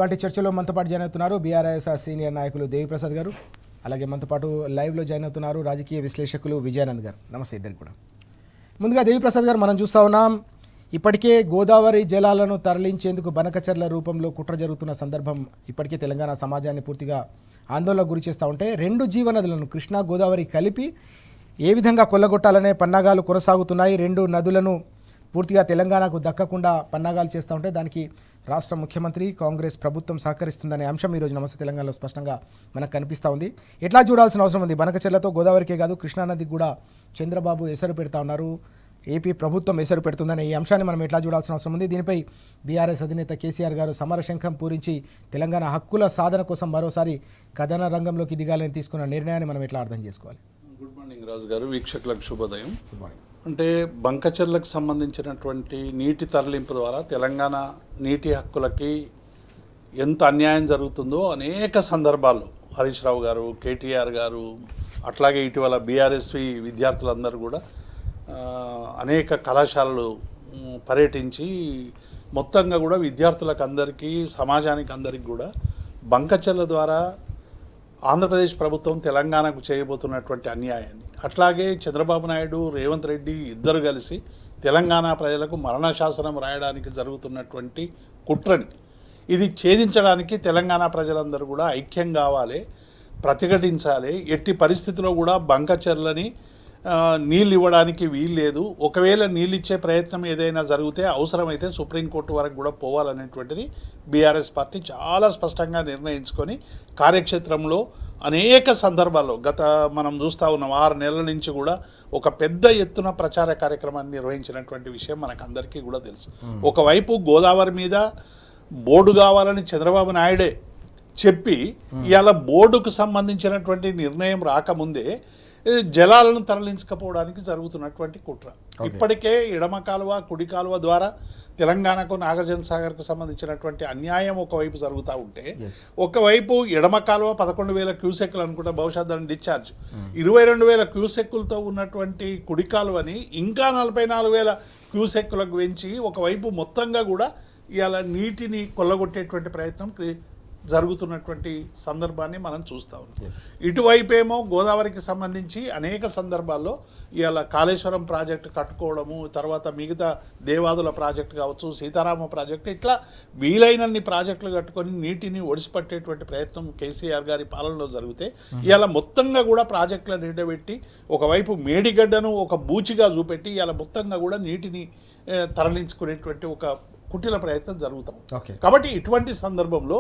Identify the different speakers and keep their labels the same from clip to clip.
Speaker 1: వాటి చర్చలో మనతో పాటు జాయిన్ అవుతున్నారు బీఆర్ఎస్ సీనియర్ నాయకులు దేవిప్రసాద్ గారు, అలాగే మనతో పాటు లైవ్లో జాయిన్ అవుతున్నారు రాజకీయ విశ్లేషకులు విజయానంద్ గారు. నమస్తే ఇద్దరికి కూడా. ముందుగా దేవిప్రసాద్ గారు, మనం చూస్తూ ఉన్నాం ఇప్పటికే గోదావరి జలాలను తరలించేందుకు బనకచర్ల రూపంలో కుట్ర జరుగుతున్న సందర్భం ఇప్పటికే తెలంగాణ సమాజాన్ని పూర్తిగా ఆందోళనకు గురి చేస్తూ ఉంటే, రెండు జీవనదులను కృష్ణా గోదావరి కలిపి ఏ విధంగా కొల్లగొట్టాలనే పన్నాగాలు కొనసాగుతున్నాయి. రెండు నదులను పూర్తిగా తెలంగాణకు దక్కకుండా పన్నాగాలు చేస్తూ ఉంటే దానికి రాష్ట్ర ముఖ్యమంత్రి కాంగ్రెస్ ప్రభుత్వం సహకరిస్తుందనే అంశం ఈరోజు నమస్తే తెలంగాణలో స్పష్టంగా మనకు కనిపిస్తూ ఉంది. ఎట్లా చూడాల్సిన అవసరం ఉంది? బనకచెర్లతో గోదావరికే కాదు కృష్ణానదికి కూడా చంద్రబాబు ఎసరు పెడతా ఉన్నారు, ఏపీ ప్రభుత్వం ఎసరు పెడుతుందనే ఈ అంశాన్ని మనం ఎట్లా చూడాల్సిన అవసరం ఉంది? దీనిపై బీఆర్ఎస్ అధినేత కేసీఆర్ గారు సమరశంఖం పూరించి తెలంగాణ హక్కుల సాధన కోసం మరోసారి కథన రంగంలోకి దిగాలని తీసుకున్న నిర్ణయాన్ని మనం ఎట్లా అర్థం చేసుకోవాలి?
Speaker 2: గుడ్ మార్నింగ్ రాజు గారు, వీక్షకులకు శుభోదయం.
Speaker 1: Good morning.
Speaker 2: అంటే బంకచెర్లకు సంబంధించినటువంటి నీటి తరలింపు ద్వారా తెలంగాణ నీటి హక్కులకి ఎంత అన్యాయం జరుగుతుందో అనేక సందర్భాల్లో హరీష్ రావు గారు, కేటీఆర్ గారు, అట్లాగే ఇటీవల బీఆర్ఎస్వి విద్యార్థులందరూ కూడా అనేక కళాశాలలు పర్యటించి మొత్తంగా కూడా విద్యార్థులకు అందరికీ, సమాజానికి అందరికీ కూడా బంకచెర్ల ద్వారా ఆంధ్రప్రదేశ్ ప్రభుత్వం తెలంగాణకు చేయబోతున్నటువంటి అన్యాయాన్ని, అట్లాగే చంద్రబాబు నాయుడు, రేవంత్ రెడ్డి ఇద్దరు కలిసి తెలంగాణ ప్రజలకు మరణశాసనం రాయడానికి జరుగుతున్నటువంటి కుట్రని, ఇది ఛేదించడానికి తెలంగాణ ప్రజలందరూ కూడా ఐక్యం కావాలి, ప్రతిఘటించాలి. ఎట్టి పరిస్థితిలో కూడా బంకచెర్లని నీళ్ళు ఇవ్వడానికి వీల్లేదు. ఒకవేళ నీళ్ళు ఇచ్చే ప్రయత్నం ఏదైనా జరిగితే అవసరమైతే సుప్రీంకోర్టు వరకు కూడా పోవాలనేటువంటిది బీఆర్ఎస్ పార్టీ చాలా స్పష్టంగా నిర్ణయించుకొని కార్యక్షేత్రంలో అనేక సందర్భాల్లో మనం చూస్తూ ఉన్నాం 6 నెలల నుంచి కూడా ఒక పెద్ద ఎత్తున ప్రచార కార్యక్రమాన్ని నిర్వహించినటువంటి విషయం మనకందరికీ కూడా తెలుసు. ఒకవైపు గోదావరి మీద బోర్డు కావాలని చంద్రబాబు నాయుడే చెప్పి ఇవాళ బోర్డుకు సంబంధించినటువంటి నిర్ణయం రాకముందే జలాలను తరలించకపోవడానికి జరుగుతున్నటువంటి కుట్ర. ఇప్పటికే ఎడమ కాలువ, కుడి కాలువ ద్వారా తెలంగాణకు, నాగార్జున సాగర్కు సంబంధించినటువంటి అన్యాయం ఒకవైపు జరుగుతూ ఉంటే, ఒకవైపు ఎడమ కాలువ 11,000 క్యూసెక్కులు అనుకుంటా, బహుశా దాని డిశ్చార్జ్ 22,000 క్యూసెక్కులతో ఉన్నటువంటి కుడి కాలువని ఇంకా 44,000 క్యూసెక్కులకు పెంచి ఒకవైపు మొత్తంగా కూడా ఇవాళ నీటిని కొల్లగొట్టేటువంటి ప్రయత్నం జరుగుతున్నటువంటి సందర్భాన్ని మనం చూస్తూ ఉన్నాం. ఇటువైపేమో గోదావరికి సంబంధించి అనేక సందర్భాల్లో ఇవాళ కాళేశ్వరం ప్రాజెక్టు కట్టుకోవడము, తర్వాత మిగతా దేవాదుల ప్రాజెక్టు కావచ్చు, సీతారామ ప్రాజెక్టు, ఇట్లా వీలైనన్ని ప్రాజెక్టులు కట్టుకొని నీటిని ఒడిసిపట్టేటువంటి ప్రయత్నం కేసీఆర్ గారి పాలనలో జరిగితే ఇవాళ మొత్తంగా కూడా ప్రాజెక్టులను నిండబెట్టి ఒకవైపు మేడిగడ్డను ఒక బూచిగా చూపెట్టి ఇవాళ మొత్తంగా కూడా నీటిని తరలించుకునేటువంటి ఒక కుటిల ప్రయత్నం జరుగుతాం. కాబట్టి ఇటువంటి సందర్భంలో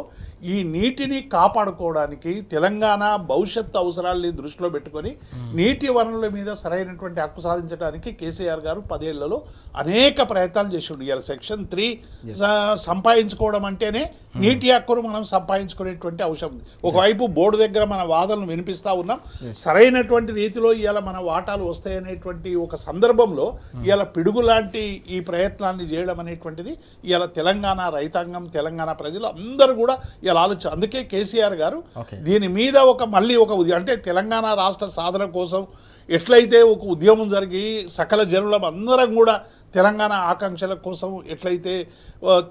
Speaker 2: ఈ నీటిని కాపాడుకోవడానికి తెలంగాణ భవిష్యత్తు అవసరాలని దృష్టిలో పెట్టుకొని నీటి వనరుల మీద సరైనటువంటి హక్కు సాధించడానికి కేసీఆర్ గారు 10 ఏళ్లలో అనేక ప్రయత్నాలు చేసిండు. ఇవాళ సెక్షన్ 3 సంపాదించుకోవడం అంటేనే నీటి హక్కును మనం సంపాదించుకునేటువంటి అవసరం ఉంది. ఒకవైపు బోర్డు దగ్గర మన వాదనలు వినిపిస్తూ ఉన్నాం, సరైనటువంటి రీతిలో ఇవాళ మన వాటాలు వస్తాయనేటువంటి ఒక సందర్భంలో ఇవాళ పిడుగు లాంటి ఈ ప్రయత్నాన్ని చేయడం అనేటువంటిది ఇవాళ తెలంగాణ రైతాంగం, తెలంగాణ ప్రజలు అందరూ కూడా ఇలా ఆలోచన. అందుకే కేసీఆర్ గారు దీని మీద మళ్ళీ ఒక అంటే తెలంగాణ రాష్ట్ర సాధన కోసం ఎట్లయితే ఒక ఉద్యమం జరిగి సకల జనులం అందరం కూడా తెలంగాణ ఆకాంక్షల కోసం ఎట్లయితే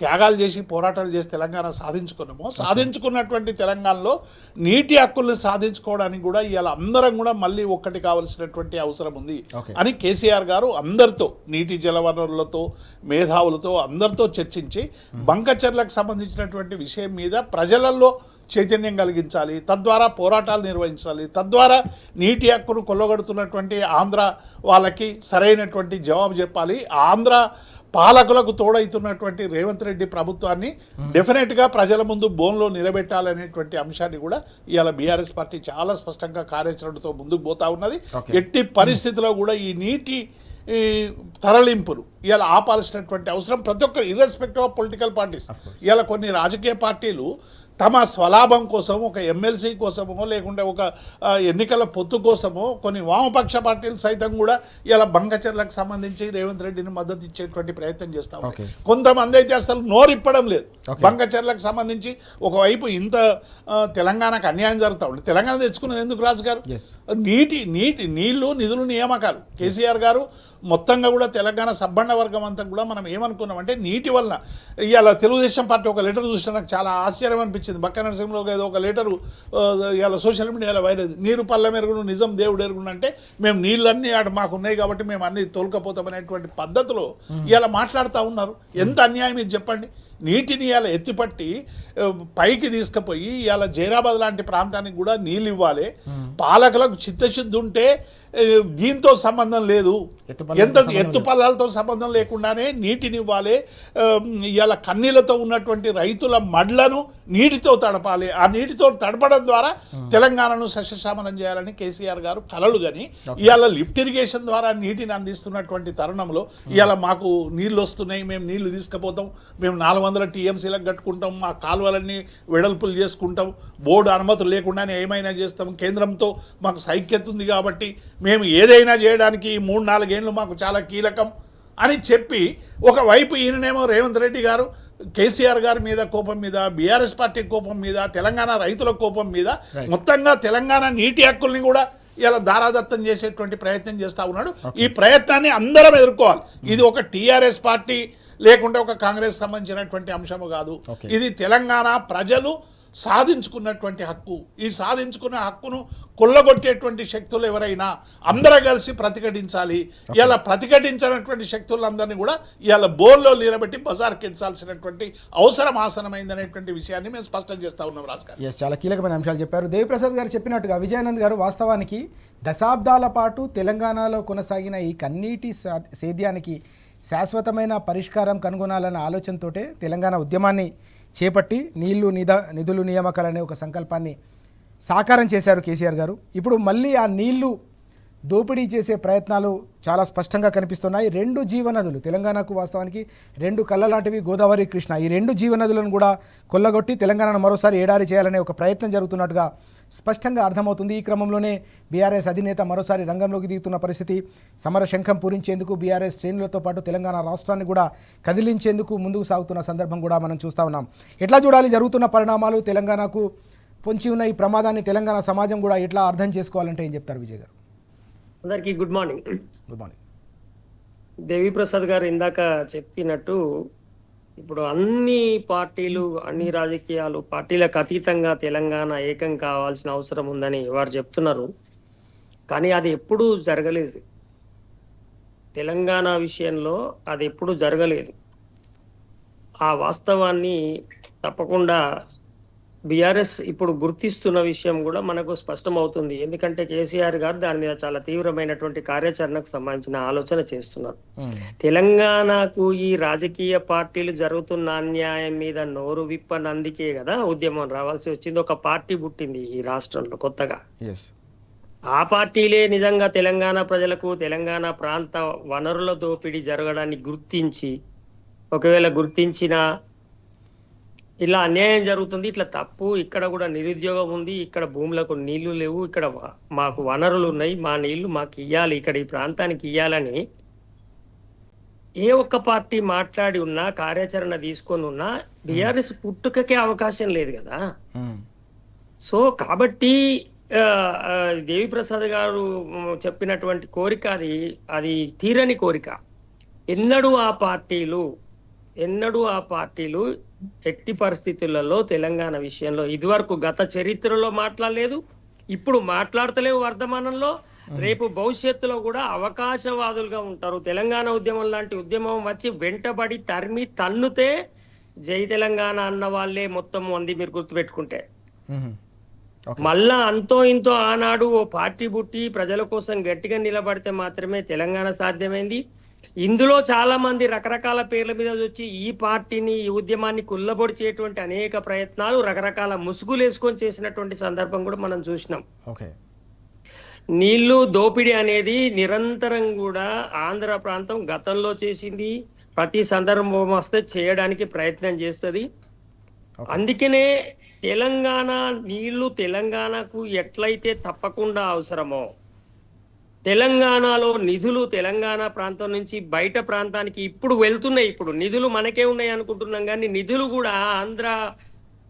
Speaker 2: త్యాగాలు చేసి పోరాటాలు చేసి తెలంగాణ సాధించుకున్నామో, సాధించుకున్నటువంటి తెలంగాణలో నీటి హక్కుల్ని సాధించుకోవడానికి కూడా ఇవాళ అందరం కూడా మళ్ళీ ఒక్కటి కావాల్సినటువంటి అవసరం ఉంది అని కేసీఆర్ గారు అందరితో, నీటి జలవనరులతో, మేధావులతో అందరితో చర్చించి బంకచెర్లకు సంబంధించినటువంటి విషయం మీద ప్రజలలో చైతన్యం కలిగించాలి, తద్వారా పోరాటాలు నిర్వహించాలి, తద్వారా నీటి హక్కును కొల్లగొడుతున్నటువంటి ఆంధ్ర వాళ్ళకి సరైనటువంటి జవాబు చెప్పాలి. ఆంధ్ర పాలకులకు తోడైతున్నటువంటి రేవంత్ రెడ్డి ప్రభుత్వాన్ని డెఫినెట్గా ప్రజల ముందు బోన్లో నిలబెట్టాలనేటువంటి అంశాన్ని కూడా ఇవాళ బీఆర్ఎస్ పార్టీ చాలా స్పష్టంగా కార్యాచరణతో ముందుకు పోతా ఉన్నది. ఎట్టి పరిస్థితిలో కూడా ఈ నీటి తరలింపును ఇవాళ ఆపాల్సినటువంటి అవసరం ప్రతి ఒక్కరు, ఇర్రెస్పెక్టివ్ ఆఫ్ పొలిటికల్ పార్టీస్. ఇవాళ కొన్ని రాజకీయ పార్టీలు తమ స్వలాభం కోసం, ఒక ఎమ్మెల్సీ కోసమో లేకుంటే ఒక ఎన్నికల పొత్తు కోసమో కొన్ని వామపక్ష పార్టీలు సైతం కూడా ఇలా బంకచెర్లకు సంబంధించి రేవంత్ రెడ్డిని మద్దతు ఇచ్చేటువంటి ప్రయత్నం చేస్తా ఉన్నాయి. కొంతమంది అయితే అసలు నోరిప్పడం లేదు. బంకచెర్లకు సంబంధించి ఒకవైపు ఇంత తెలంగాణకు అన్యాయం జరుగుతూ ఉంది. తెలంగాణ తెచ్చుకున్నది ఎందుకు రాజు గారు? నీళ్లు, నిధులు, నియామకాలు. కేసీఆర్ గారు మొత్తంగా కూడా తెలంగాణ సబ్బండ వర్గం అంతా కూడా మనం ఏమనుకున్నామంటే నీటి వలన ఇవాళ తెలుగుదేశం పార్టీ ఒక లెటర్ చూస్తే నాకు చాలా ఆశ్చర్యం అనిపించింది. బక్క నరసింహరావు ఏదో ఒక లెటరు ఇవాళ సోషల్ మీడియాలో వైరల్, నీరు పళ్ళ మెరుగును నిజం దేవుడు ఎరుగును అంటే మేము నీళ్ళన్నీ ఆడ మాకు ఉన్నాయి కాబట్టి మేము అన్ని తోలుకపోతాం అనేటువంటి పద్ధతిలో ఇవాళ మాట్లాడుతూ ఉన్నారు. ఎంత అన్యాయం ఇది చెప్పండి. నీటిని ఇవాళ ఎత్తిపట్టి పైకి తీసుకుపోయి ఇవాళ జైరాబాద్ లాంటి ప్రాంతానికి కూడా నీళ్ళు ఇవ్వాలి. పాలకులకు చిత్తశుద్ధి ఉంటే దీంతో సంబంధం లేదు, ఎత్తుపల్లాలతో సంబంధం లేకుండానే నీటిని ఇవ్వాలి. ఇవాళ కన్నీళ్లతో ఉన్నటువంటి రైతుల మడ్లను నీటితో తడపాలి. ఆ నీటితో తడపడం ద్వారా తెలంగాణను సస్యశ్యామలం చేయాలని కేసీఆర్ గారు కలలు కానీ ఇవాళ లిఫ్ట్ ఇరిగేషన్ ద్వారా నీటిని అందిస్తున్నటువంటి తరుణంలో ఇవాళ మాకు నీళ్ళు వస్తున్నాయి, మేము నీళ్లు తీసుకుపోతాం, మేము 400 TMCలకు కట్టుకుంటాం, మా కాలువలన్నీ వెడల్పులు చేసుకుంటాం, బోర్డు అనుమతులు లేకుండానే ఏమైనా చేస్తాం, కేంద్రంతో మాకు సైక్యత ఉంది కాబట్టి మేము ఏదైనా చేయడానికి 3-4 ఏళ్ళు మాకు చాలా కీలకం అని చెప్పి ఒకవైపు ఈయననేమో రేవంత్ రెడ్డి గారు కేసీఆర్ గారి మీద కోపం మీద, బీఆర్ఎస్ పార్టీ కోపం మీద, తెలంగాణ రైతుల కోపం మీద మొత్తంగా తెలంగాణ నీటి హక్కుల్ని కూడా ఇలా దారాదత్తం చేసేటువంటి ప్రయత్నం చేస్తూ ఉన్నాడు. ఈ ప్రయత్నాన్ని అందరం ఎదుర్కోవాలి. ఇది ఒక టీఆర్ఎస్ పార్టీ లేకుంటే ఒక కాంగ్రెస్ సంబంధించినటువంటి అంశము కాదు. ఇది తెలంగాణ ప్రజలు సాధించుకున్నటువంటి హక్కు. ఈ సాధించుకున్న హక్కును కొల్లగొట్టేటువంటి శక్తులు ఎవరైనా అందరూ కలిసి ప్రతిఘటించాలి. ఇలా ప్రతిఘటించినటువంటి శక్తులందరినీ కూడా ఇలా బోర్లో నిలబెట్టి బజార్కి ఎత్తాల్సినటువంటి అవసరం ఆసనమైందనేటువంటి విషయాన్ని మేము స్పష్టం చేస్తా ఉన్నాం. రాజుగారు
Speaker 1: చాలా కీలకమైన అంశాలు చెప్పారు. దేవిప్రసాద్ గారు చెప్పినట్టుగా విజయానంద్ గారు వాస్తవానికి దశాబ్దాల పాటు తెలంగాణలో కొనసాగిన ఈ కన్నీటి సేద్యానికి శాశ్వతమైన పరిష్కారం కనుగొనాలన్న ఆలోచనతోటే తెలంగాణ ఉద్యమాన్ని చేపట్టి నిధులు నియామకాలనే ఒక సంకల్పాన్ని సాకారం చేశారు కేసీఆర్ గారు. ఇప్పుడు మళ్ళీ ఆ నీళ్లు దోపిడీ చేసే ప్రయత్నాలు చాలా స్పష్టంగా కనిపిస్తున్నాయి. 2 జీవనదులు తెలంగాణకు వాస్తవానికి 2 కళ్ళ లాంటివి, గోదావరి, కృష్ణ. ఈ 2 జీవనదులను కూడా కొల్లగొట్టి తెలంగాణను మరోసారి ఏడారి చేయాలనే ఒక ప్రయత్నం జరుగుతున్నట్టుగా స్పష్టంగా అర్థమవుతుంది. ఈ క్రమంలోనే బీఆర్ఎస్ అధినేత మరోసారి రంగంలోకి దిగుతున్న పరిస్థితి. సమర శంఖం పూరించేందుకు బీఆర్ఎస్ శ్రేణులతో పాటు తెలంగాణ రాష్ట్రాన్ని కూడా కదిలించేందుకు ముందుకు సాగుతున్న సందర్భం కూడా మనం చూస్తూ ఉన్నాం. ఎట్లా చూడాలి జరుగుతున్న పరిణామాలు? తెలంగాణకు పొంచి ఉన్న ఈ ప్రమాదాన్ని తెలంగాణ సమాజం కూడా ఎట్లా అర్థం చేసుకోవాలంటే ఏం చెప్తారు విజయ్ గారు?
Speaker 3: అందరికీ good morning.
Speaker 1: Good morning.
Speaker 3: Devi Prasad గారు ఇందాక చెప్పినట్టు ఇప్పుడు అన్ని పార్టీలు, అన్ని రాజకీయాలు, పార్టీలకు అతీతంగా తెలంగాణ ఏకం కావాల్సిన అవసరం ఉందని వారు చెప్తున్నారు. కానీ అది ఎప్పుడూ జరగలేదు. తెలంగాణ విషయంలో అది ఎప్పుడూ జరగలేదు. ఆ వాస్తవాన్ని తప్పకుండా బీఆర్ఎస్ ఇప్పుడు గుర్తిస్తున్న విషయం కూడా మనకు స్పష్టమవుతుంది. ఎందుకంటే కేసీఆర్ గారు దాని మీద చాలా తీవ్రమైనటువంటి కార్యాచరణకు సంబంధించిన ఆలోచన చేస్తున్నారు. తెలంగాణకు ఈ రాజకీయ పార్టీలు జరుగుతున్న అన్యాయం మీద నోరు విప్పనందుకే కదా ఉద్యమం రావాల్సి వచ్చింది. ఒక పార్టీ పుట్టింది ఈ రాష్ట్రంలో కొత్తగా. ఆ పార్టీలే నిజంగా తెలంగాణ ప్రజలకు తెలంగాణ ప్రాంత వనరుల దోపిడీ జరగడాన్ని గుర్తించి, ఒకవేళ గుర్తించిన ఇలా అన్యాయం జరుగుతుంది, ఇట్లా తప్పు, ఇక్కడ కూడా నిరుద్యోగం ఉంది, ఇక్కడ భూములకు నీళ్లు లేవు, ఇక్కడ మాకు వనరులు ఉన్నాయి, మా నీళ్లు మాకు ఇయ్యాలి, ఇక్కడ ఈ ప్రాంతానికి ఇయ్యాలని ఏ ఒక్క పార్టీ మాట్లాడి ఉన్నా, కార్యాచరణ తీసుకొని ఉన్నా బీఆర్ఎస్ పుట్టుకకే అవకాశం లేదు కదా. సో కాబట్టి దేవిప్రసాద్ గారు చెప్పినటువంటి కోరిక అది తీరని కోరిక. ఎన్నడూ ఆ పార్టీలు ఎట్టి పరిస్థితులలో తెలంగాణ విషయంలో ఇదివరకు గత చరిత్రలో మాట్లాడలేదు, ఇప్పుడు మాట్లాడతలేవు వర్ధమానంలో. రేపు భవిష్యత్తులో కూడా అవకాశవాదులుగా ఉంటారు. తెలంగాణ ఉద్యమం లాంటి ఉద్యమం వచ్చి వెంటబడి తరిమి తన్నుతే జై తెలంగాణ అన్న వాళ్ళే మొత్తం మంది మీరు గుర్తుపెట్టుకుంటే. మళ్ళా అంతో ఇంతో ఆనాడు ఓ పార్టీ పుట్టి ప్రజల కోసం గట్టిగా నిలబడితే మాత్రమే తెలంగాణ సాధ్యమైంది. ఇందులో చాలా మంది రకరకాల పేర్ల మీద వచ్చి ఈ పార్టీని, ఈ ఉద్యమాన్ని కుల్లబొడిచేటువంటి అనేక ప్రయత్నాలు, రకరకాల ముసుగులు వేసుకొని చేసినటువంటి సందర్భం కూడా మనం చూసినాం. నీళ్లు దోపిడీ అనేది నిరంతరం కూడా ఆంధ్ర ప్రాంతం గతంలో చేసింది, ప్రతి సందర్భం వస్తే చేయడానికి ప్రయత్నం చేస్తుంది. అందుకనే తెలంగాణ నీళ్లు తెలంగాణకు ఎట్లయితే తప్పకుండా అవసరమో, తెలంగాణలో నిధులు తెలంగాణ ప్రాంతం నుంచి బయట ప్రాంతానికి ఇప్పుడు వెళ్తున్నాయి. ఇప్పుడు నిధులు మనకే ఉన్నాయి అనుకుంటున్నాం, కానీ నిధులు కూడా